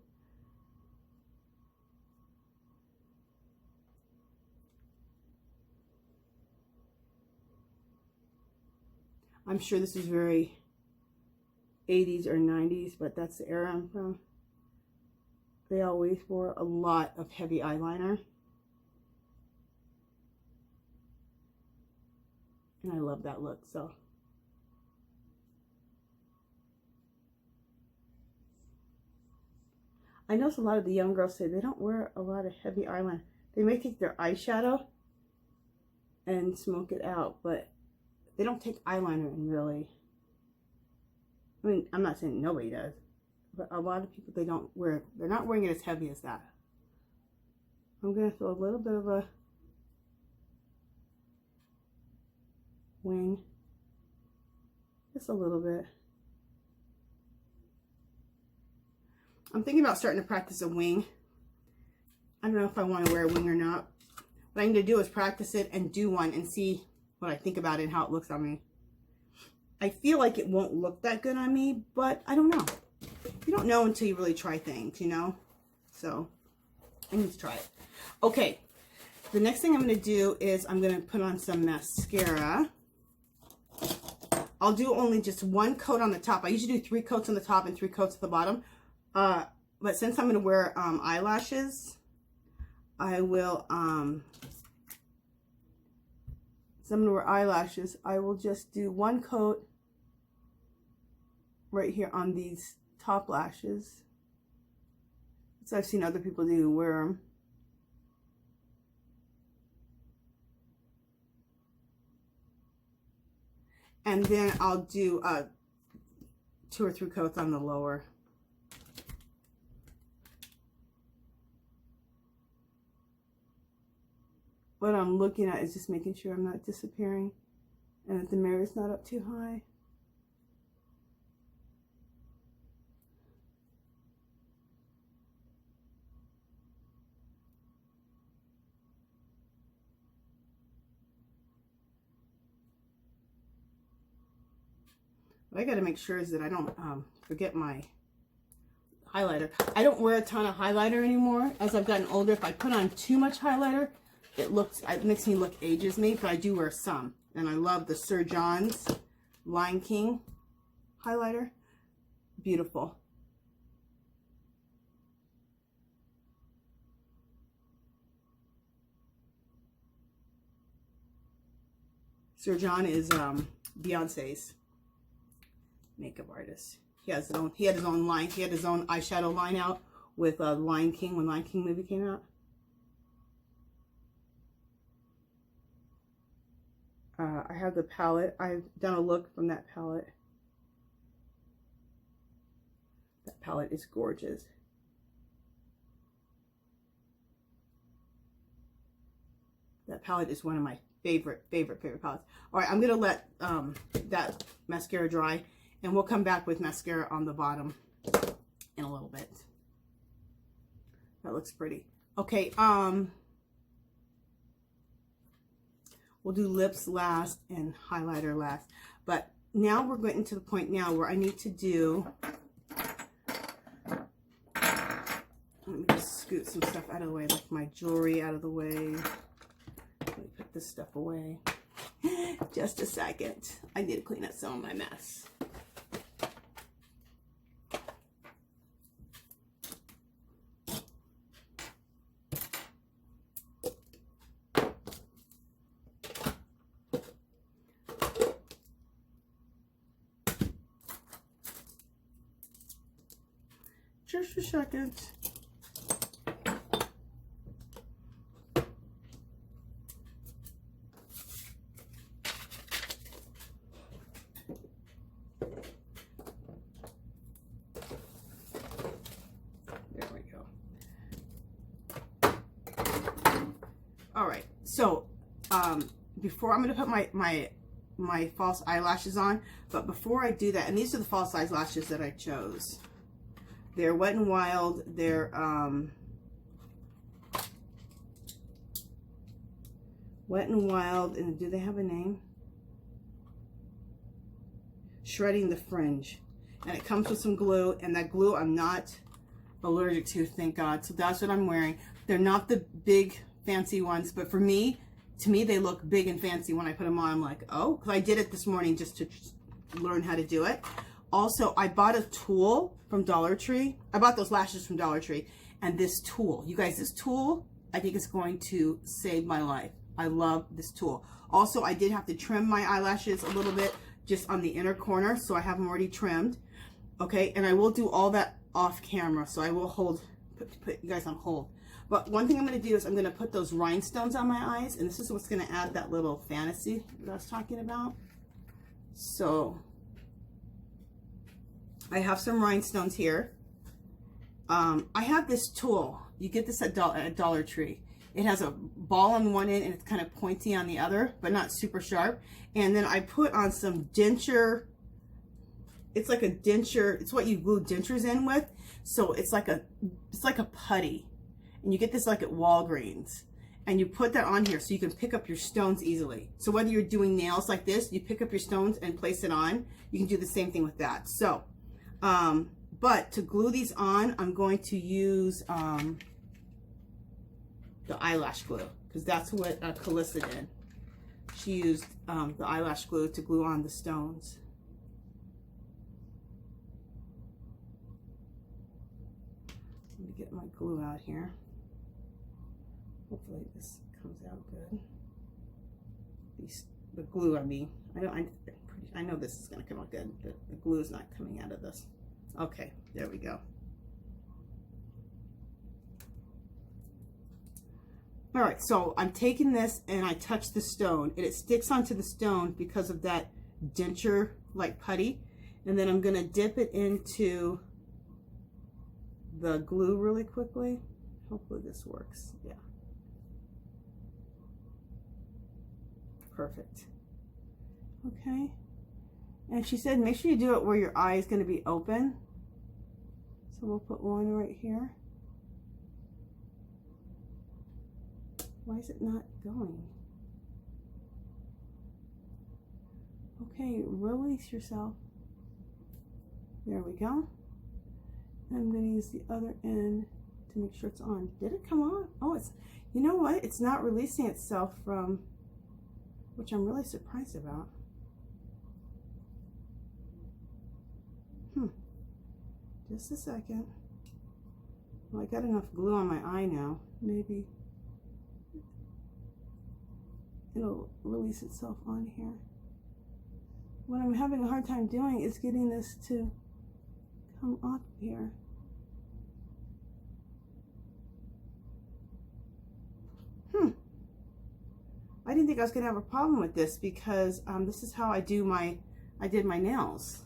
S1: I'm sure this is very 80s or 90s, but that's the era I'm from. They always wore a lot of heavy eyeliner. And I love that look, so. I notice a lot of the young girls say they don't wear a lot of heavy eyeliner. They may take their eyeshadow and smoke it out, but they don't take eyeliner in really. I mean, I'm not saying nobody does, but a lot of people, they don't wear, they're not wearing it as heavy as that. I'm going to throw a little bit of a wing. Just a little bit. I'm thinking about starting to practice a wing. I don't know if I want to wear a wing or not. What I'm going to do is practice it and do one and see what I think about it and how it looks on me. I feel like it won't look that good on me, but I don't know. You don't know until you really try things, you know? So, I need to try it. Okay, the next thing I'm going to do is I'm going to put on some mascara. I'll do only just 1 coat on the top. I usually do 3 coats on the top and 3 coats at the bottom. But since I'm going to wear eyelashes, I will, so I'm going to wear eyelashes. I will just do one coat right here on these top lashes. So I've seen other people wear them. And then I'll do 2 or 3 coats on the lower. What I'm looking at is just making sure I'm not disappearing and that the mirror is not up too high. What I got to make sure is that I don't forget my highlighter. I don't wear a ton of highlighter anymore. As I've gotten older, if I put on too much highlighter, it makes me look ages me, but I do wear some. And I love the Sir John's Line King highlighter. Beautiful. Sir John is Beyonce's makeup artist. He had his own line. He had his own eyeshadow line out with Lion King when Lion King movie came out. I have the palette. I've done a look from that palette. That palette is gorgeous. That palette is one of my favorite palettes. All right, I'm gonna let that mascara dry, and we'll come back with mascara on the bottom in a little bit. That looks pretty. Okay, we'll do lips last and highlighter last. But now we're getting to the point now where I need to do, let me just scoot some stuff out of the way, like my jewelry out of the way. Let me put this stuff away. Just a second. I need to clean up some of my mess. Just a second. There we go. All right, so before I'm going to put my false eyelashes on, but before I do that, and these are the false eyelashes that I chose. They're Wet n Wild. They're Wet n Wild, and do they have a name? Shredding the Fringe. And it comes with some glue, and that glue I'm not allergic to, thank God. So that's what I'm wearing. They're not the big fancy ones, but to me they look big and fancy when I put them on. I'm like, oh, because I did it this morning just to learn how to do it. Also, I bought a tool from Dollar Tree. I bought those lashes from Dollar Tree. And this tool, you guys, this tool, I think is going to save my life. I love this tool. Also, I did have to trim my eyelashes a little bit just on the inner corner. So I have them already trimmed. Okay, and I will do all that off camera. So I will put you guys on hold. But one thing I'm going to do is I'm going to put those rhinestones on my eyes. And this is what's going to add that little fantasy that I was talking about. So I have some rhinestones here. I have this tool. You get this at Dollar Tree. It has a ball on one end and it's kind of pointy on the other, but not super sharp. And then I put on some denture. It's like a denture. It's what you glue dentures in with. So it's like a putty. And you get this like at Walgreens. And you put that on here so you can pick up your stones easily. So whether you're doing nails like this, you pick up your stones and place it on. You can do the same thing with that. So but to glue these on, I'm going to use the eyelash glue, because that's what Kalyssa did. She used the eyelash glue to glue on the stones. Let me get my glue out here. Hopefully this comes out good. The glue, I mean, I know this is going to come out good, but the glue is not coming out of this. Okay, there we go. All right, so I'm taking this and I touch the stone, and it sticks onto the stone because of that denture like putty. And then I'm going to dip it into the glue really quickly. Hopefully this works. Yeah. Perfect. Okay. And she said make sure you do it where your eye is going to be open. So we'll put one right here. Why is it not going? Okay, release yourself. There we go. And I'm going to use the other end to make sure it's on. Did it come on? Oh, it's, you know what? It's not releasing itself from, which I'm really surprised about. Just a second. Well, I got enough glue on my eye now. Maybe it'll release itself on here. What I'm having a hard time doing is getting this to come up here. I didn't think I was gonna have a problem with this because this is how I did my nails.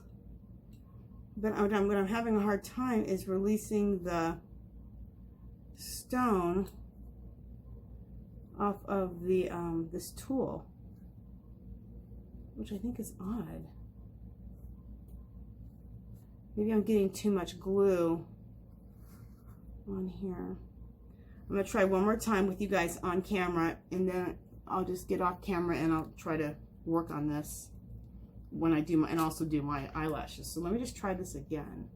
S1: But what I'm having a hard time is releasing the stone off of the this tool, which I think is odd. Maybe I'm getting too much glue on here. I'm gonna try one more time with you guys on camera, and then I'll just get off camera and I'll try to work on this when I do my, and also do my eyelashes. So let me just try this again.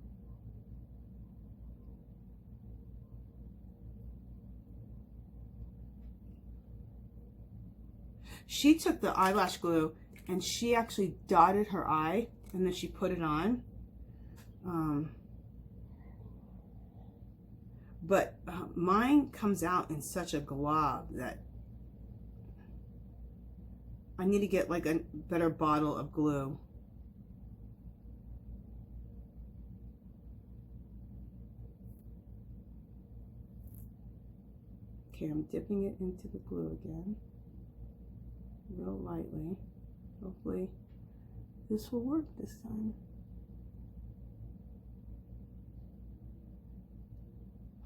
S1: She took the eyelash glue and she actually dotted her eye and then she put it on. But mine comes out in such a glob that I need to get like a better bottle of glue. Okay, I'm dipping it into the glue again, real lightly. Hopefully this will work this time.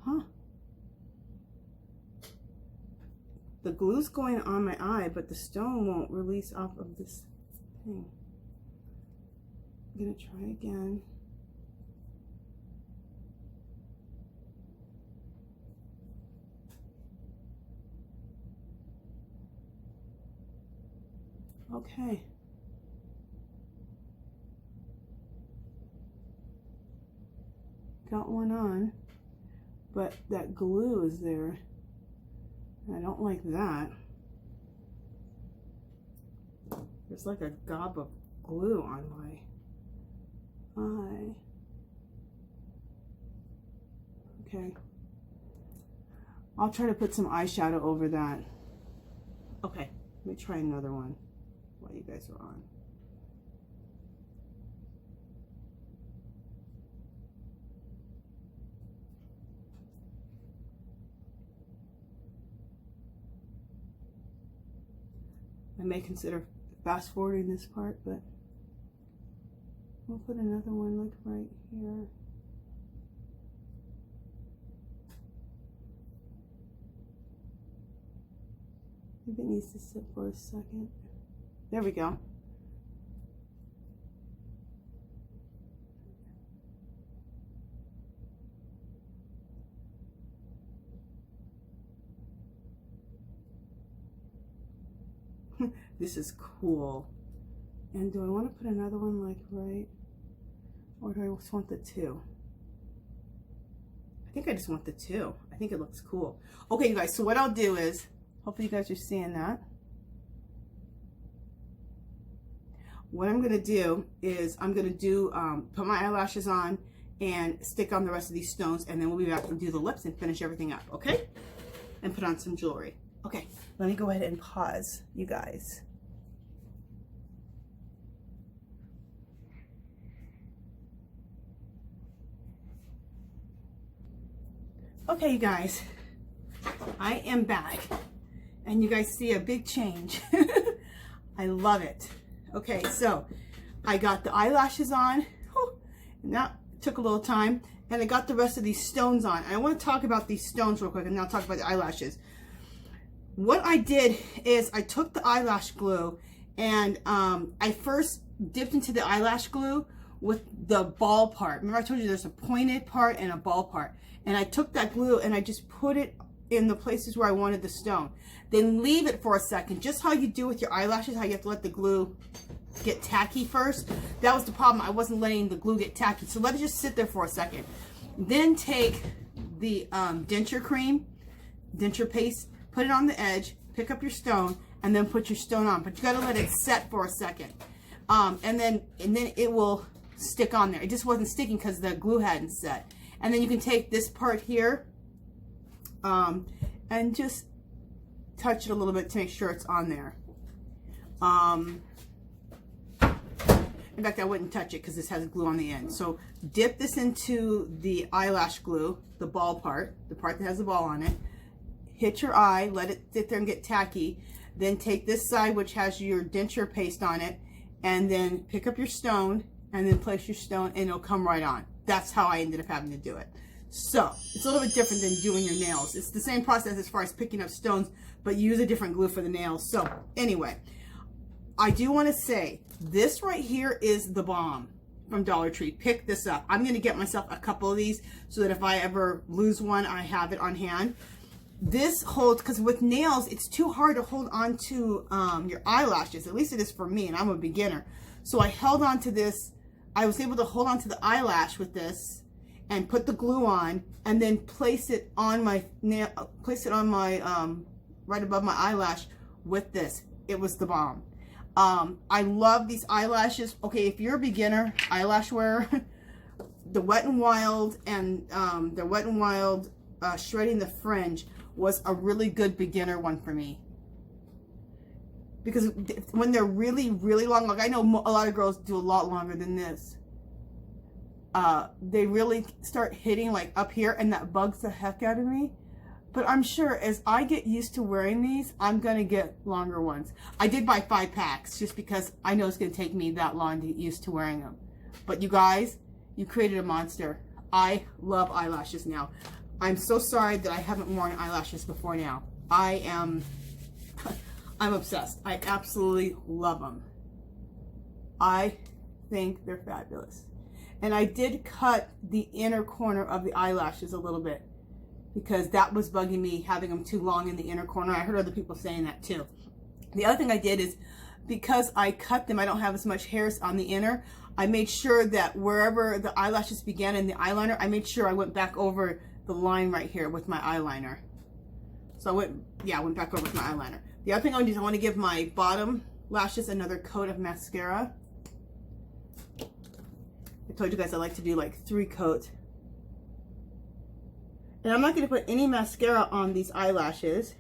S1: Huh. The glue's going on my eye, but the stone won't release off of this thing. I'm gonna try again. Okay. Got one on, but that glue is there. I don't like that. There's like a gob of glue on my eye. Okay. I'll try to put some eyeshadow over that. Okay, let me try another one while you guys are on. I may consider fast forwarding this part, but we'll put another one like right here. Maybe it needs to sit for a second. There we go. This is cool. And do I want to put another one like right? Or do I just want the two? I think I just want the two. I think it looks cool. Okay, you guys, so what I'll do is, hopefully you guys are seeing that. What I'm gonna do is I'm gonna do put my eyelashes on and stick on the rest of these stones, and then we'll be back and do the lips and finish everything up, okay? and put on some jewelry. Okay, let me go ahead and pause, you guys. Okay, you guys, I am back, and you guys see a big change. I love it. Okay, so I got the eyelashes on, and that took a little time, and I got the rest of these stones on. I want to talk about these stones real quick, and then I'll talk about the eyelashes. What I did is I took the eyelash glue, and I first dipped into the eyelash glue with the ball part. Remember I told you there's a pointed part and a ball part. And I took that glue and I just put it in the places where I wanted the stone. Then leave it for a second, just how you do with your eyelashes, how you have to let the glue get tacky first. That was the problem. I wasn't letting the glue get tacky. So let it just sit there for a second. Then take the denture cream, denture paste, put it on the edge, pick up your stone, and then put your stone on. But you gotta let it set for a second. And then it will stick on there. It just wasn't sticking because the glue hadn't set. And then you can take this part here and just touch it a little bit to make sure it's on there. In fact, I wouldn't touch it because this has glue on the end. So dip this into the eyelash glue, the ball part, the part that has the ball on it. Hit your eye, let it sit there and get tacky. Then take this side, which has your denture paste on it, and then pick up your stone and then place your stone and it'll come right on. That's how I ended up having to do it. So it's a little bit different than doing your nails. It's the same process as far as picking up stones, but you use a different glue for the nails. So anyway, I do want to say this right here is the Balm from Dollar Tree. Pick this up. I'm going to get myself a couple of these so that if I ever lose one, I have it on hand. This holds, because with nails, it's too hard to hold on to your eyelashes. At least it is for me, and I'm a beginner. So I held on to this. I was able to hold on to the eyelash with this and put the glue on and then place it on my nail, right above my eyelash with this. It was the Balm. I love these eyelashes. Okay, if you're a beginner eyelash wearer, the Wet n Wild and the Wet n Wild Shredding the Fringe was a really good beginner one for me. Because when they're really, really long, like I know a lot of girls do a lot longer than this. They really start hitting like up here, and that bugs the heck out of me. But I'm sure as I get used to wearing these, I'm going to get longer ones. I did buy 5 packs just because I know it's going to take me that long to get used to wearing them. But you guys, you created a monster. I love eyelashes now. I'm so sorry that I haven't worn eyelashes before now. I'm obsessed. I absolutely love them. I think they're fabulous. And I did cut the inner corner of the eyelashes a little bit because that was bugging me, having them too long in the inner corner. I heard other people saying that too. The other thing I did is, because I cut them, I don't have as much hairs on the inner. I made sure that wherever the eyelashes began in the eyeliner, I made sure I went back over the line right here with my eyeliner. So I went back over with my eyeliner. The other thing I want to do is I want to give my bottom lashes another coat of mascara. I told you guys I like to do like 3 coats. And I'm not going to put any mascara on these eyelashes.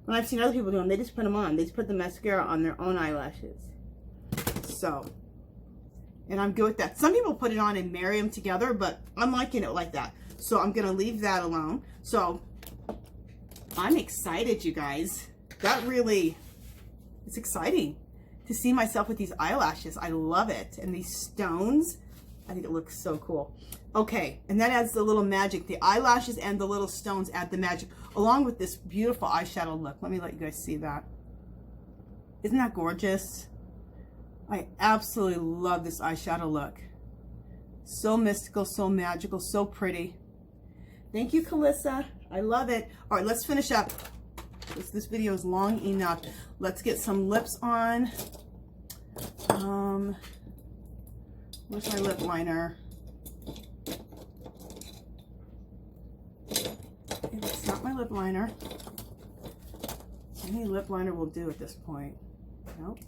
S1: When I've seen other people do them, they just put them on. They just put the mascara on their own eyelashes. So, and I'm good with that. Some people put it on and marry them together, but I'm liking it like that. So I'm going to leave that alone. So I'm excited, you guys. That really, it's exciting to see myself with these eyelashes. I love it. And these stones, I think it looks so cool. Okay, and that adds the little magic. The eyelashes and the little stones add the magic, along with this beautiful eyeshadow look. Let me let you guys see that. Isn't that gorgeous? I absolutely love this eyeshadow look. So mystical, so magical, so pretty. Thank you, Kalyssa. I love it. All right, let's finish up. This video is long enough. Let's get some lips on. Where's my lip liner? It's not my lip liner. Any lip liner will do at this point. Nope.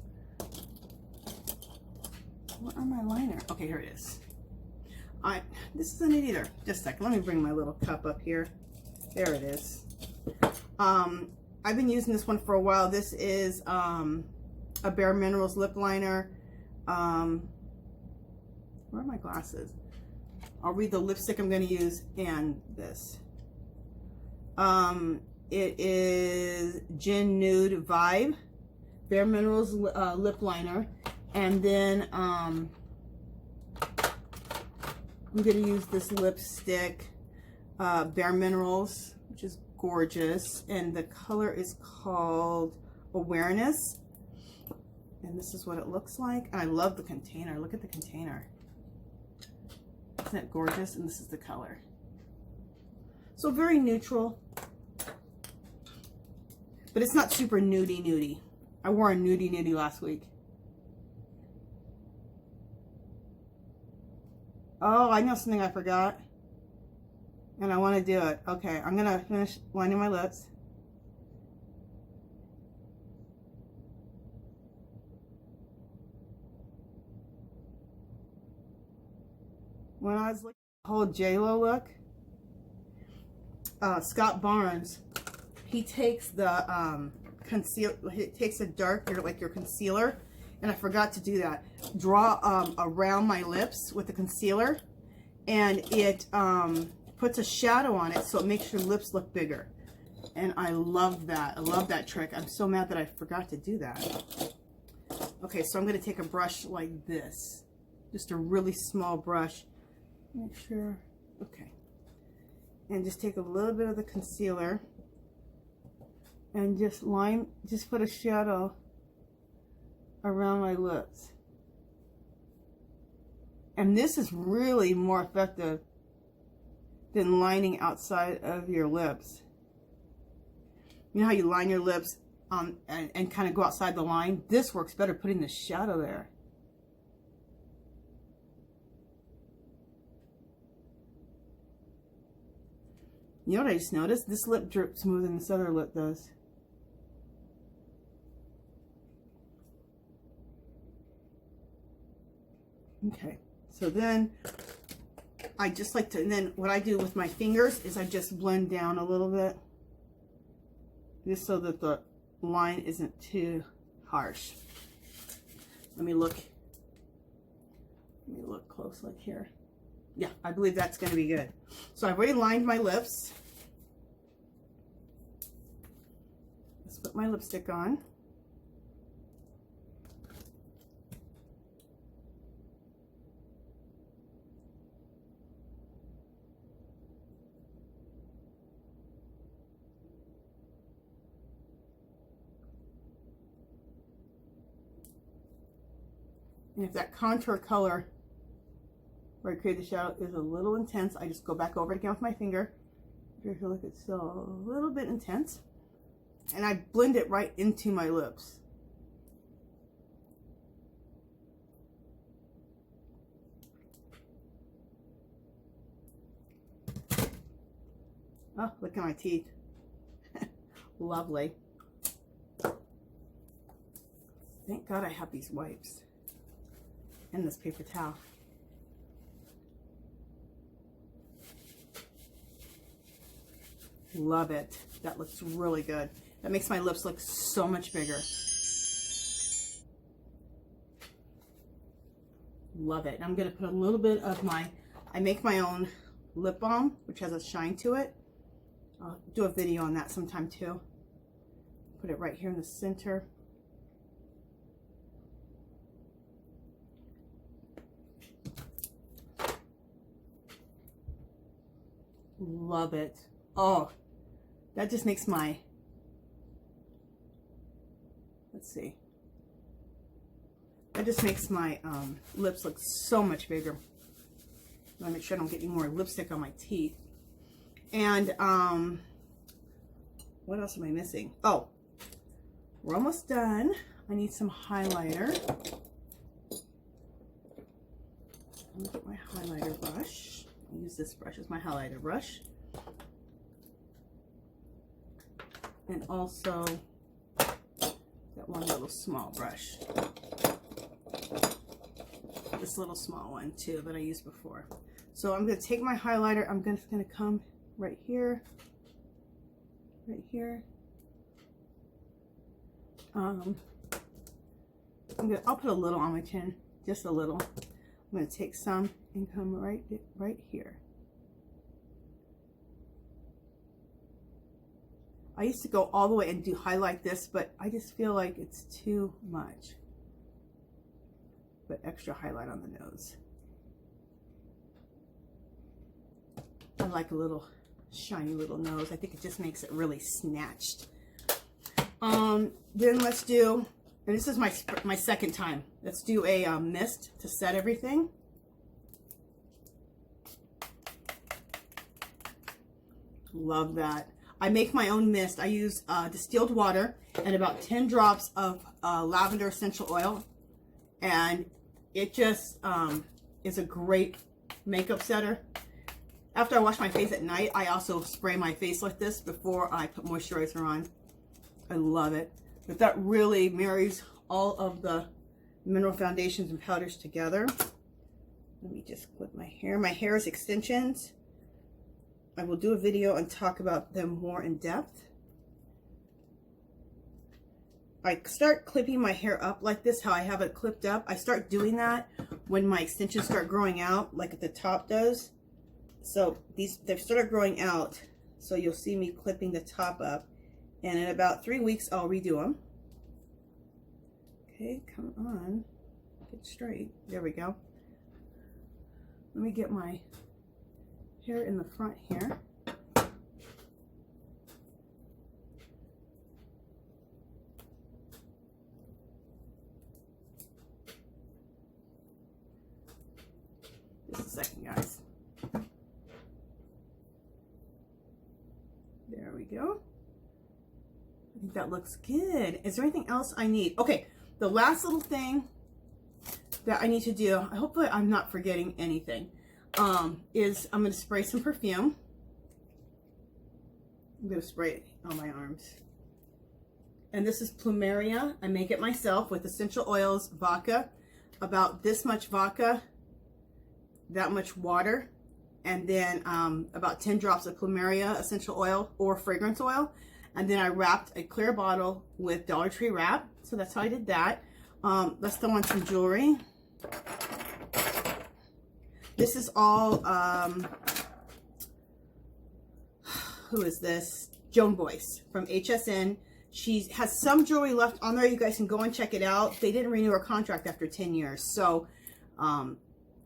S1: Where are my liner? Okay, here it is. This isn't it either. Just a second. Let me bring my little cup up here. There it is. I've been using this one for a while. This is a Bare Minerals lip liner. Where are my glasses? I'll read the lipstick I'm going to use and this. It is Gin Nude Vibe Bare Minerals lip liner, and then I'm going to use this lipstick, Bare Minerals, which is gorgeous, and the color is called Awareness, and this is what it looks like. And I love the container. Look at the container. Isn't it gorgeous? And this is the color. So very neutral, but it's not super nudie. I wore a nudie last week. Oh, I know something I forgot, and I want to do it. Okay, I'm gonna finish lining my lips. When I was looking at the whole JLo look, Scott Barnes, he takes the he takes a dark, your concealer, and I forgot to do that. Draw around my lips with the concealer, and it puts a shadow on it, so it makes your lips look bigger. And I love that. I love that trick. I'm so mad that I forgot to do that. Okay, so I'm going to take a brush like this, just a really small brush. Make sure. Okay, and just take a little bit of the concealer and just put a shadow around my lips. And this is really more effective than lining outside of your lips. You know how you line your lips and kind of go outside the line? This works better putting the shadow there. You know what I just noticed? This lip drips smoother than this other lip does. Okay, so then I just like to, and then what I do with my fingers is I just blend down a little bit, just so that the line isn't too harsh. Let me look closely here. Yeah, I believe that's going to be good. So I've already lined my lips. Let's put my lipstick on. And if that contour color where I create the shadow is a little intense, I just go back over it again with my finger. I feel like it's still a little bit intense. And I blend it right into my lips. Oh, look at my teeth. Lovely. Thank God I have these wipes and this paper towel. Love it. That looks really good. That makes my lips look so much bigger. Love it. And I'm going to put a little bit of I make my own lip balm, which has a shine to it. I'll do a video on that sometime too. Put it right here in the center. Love it. Oh, that just makes my, let's see. That just makes my lips look so much bigger. I want to make sure I don't get any more lipstick on my teeth. And what else am I missing? Oh, we're almost done. I need some highlighter. I'm gonna get my highlighter brush. I'll use this brush as my highlighter brush. And also that one little small brush. This little small one too that I used before. So I'm going to take my highlighter. I'm just going to come right here right here. I'll put a little on my chin, just a little. I'm going to take some and come right here. I used to go all the way and do highlight this, but I just feel like it's too much. Put extra highlight on the nose. I like a little shiny little nose. I think it just makes it really snatched. Then let's do, and this is my second time. Let's do a mist to set everything. Love that. I make my own mist. I use distilled water and about 10 drops of lavender essential oil, and it just is a great makeup setter. After I wash my face at night, I also spray my face like this before I put moisturizer on. I love it. But that really marries all of the mineral foundations and powders together. Let me just clip my hair. My hair is extensions. I will do a video and talk about them more in depth. I start clipping my hair up like this, how I have it clipped up. I start doing that when my extensions start growing out, like at the top does. So they've started growing out, so you'll see me clipping the top up. And in about 3 weeks, I'll redo them. Okay, come on. Get straight. There we go. Let me get my hair in the front here. Just a second, guys. There we go. I think that looks good. Is there anything else I need? Okay, the last little thing that I need to do, hopefully I'm not forgetting anything, is I'm going to spray some perfume. I'm going to spray it on my arms. And this is Plumeria. I make it myself with essential oils, vodka, about this much vodka, that much water, and then about 10 drops of Plumeria essential oil or fragrance oil. And then I wrapped a clear bottle with Dollar Tree wrap. So that's how I did that. Let's throw on some jewelry. This is all, who is this? Joan BOYCE from HSN. She has some jewelry left on there. You guys can go and check it out. They didn't renew her contract after 10 years. So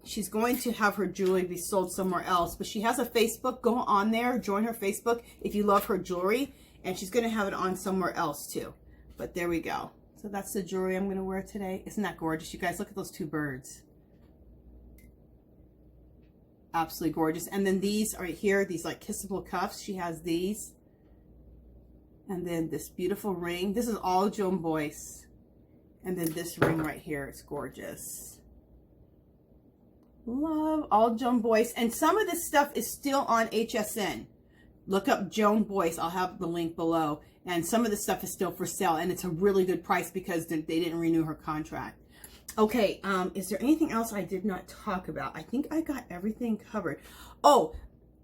S1: she's going to have her jewelry be sold somewhere else. But she has a Facebook. Go on there. Join her Facebook if you love her jewelry. And she's going to have it on somewhere else too. But there we go. So that's the jewelry I'm going to wear today. Isn't that gorgeous? You guys, look at those two birds. Absolutely gorgeous. And then these right here, these like kissable cuffs. She has these. And then this beautiful ring. This is all Joan BOYCE. And then this ring right here. It's gorgeous. Love all Joan BOYCE. And some of this stuff is still on HSN. Look up Joan BOYCE. I'll have the link below. And some of this stuff is still for sale. And it's a really good price because they didn't renew her contract. Okay, is there anything else I did not talk about? I think I got everything covered. Oh,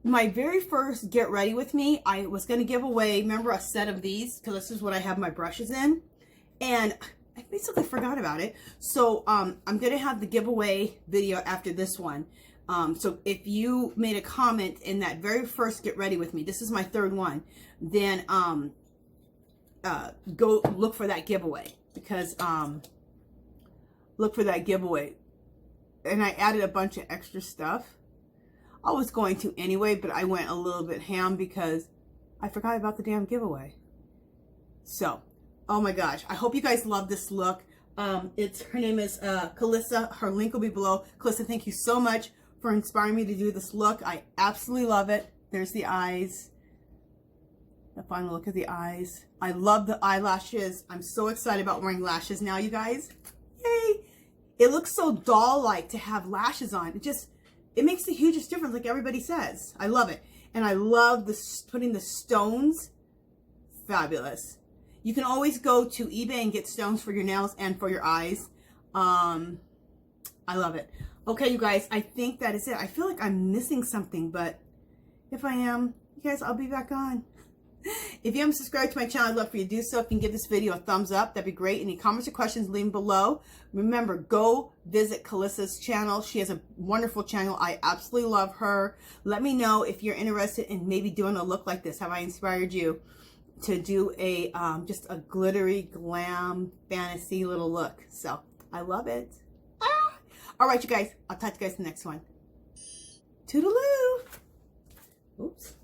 S1: my very first Get Ready With Me, I was going to give away, remember, a set of these? Because this is what I have my brushes in. And I basically forgot about it. So I'm going to have the giveaway video after this one. So if you made a comment in that very first Get Ready With Me, this is my third one, then go look for that giveaway, because look for that giveaway. And I added a bunch of extra stuff. I was going to anyway, but I went a little bit ham because I forgot about the damn giveaway. So, oh my gosh, I hope you guys love this look. Her name is Kalyssa. Her link will be below. Kalyssa, thank you so much for inspiring me to do this look. I absolutely love it. There's the eyes. The final look of the eyes. I love the eyelashes. I'm so excited about wearing lashes now, you guys. Yay! It looks so doll-like to have lashes on. It makes the hugest difference, like everybody says. I love it. And I love this, putting the stones. Fabulous. You can always go to eBay and get stones for your nails and for your eyes. I love it. Okay, you guys, I think that is it. I feel like I'm missing something, but if I am, you guys, I'll be back on. If you haven't subscribed to my channel, I'd love for you to do so. If you can give this video a thumbs up, that'd be great. Any comments or questions, leave them below. Remember, go visit Kalyssa's channel. She has a wonderful channel. I absolutely love her. Let me know if you're interested in maybe doing a look like this. Have I inspired you to do a just a glittery, glam, fantasy little look? So, I love it. All right, you guys. I'll talk to you guys in the next one. Toodaloo. Oops.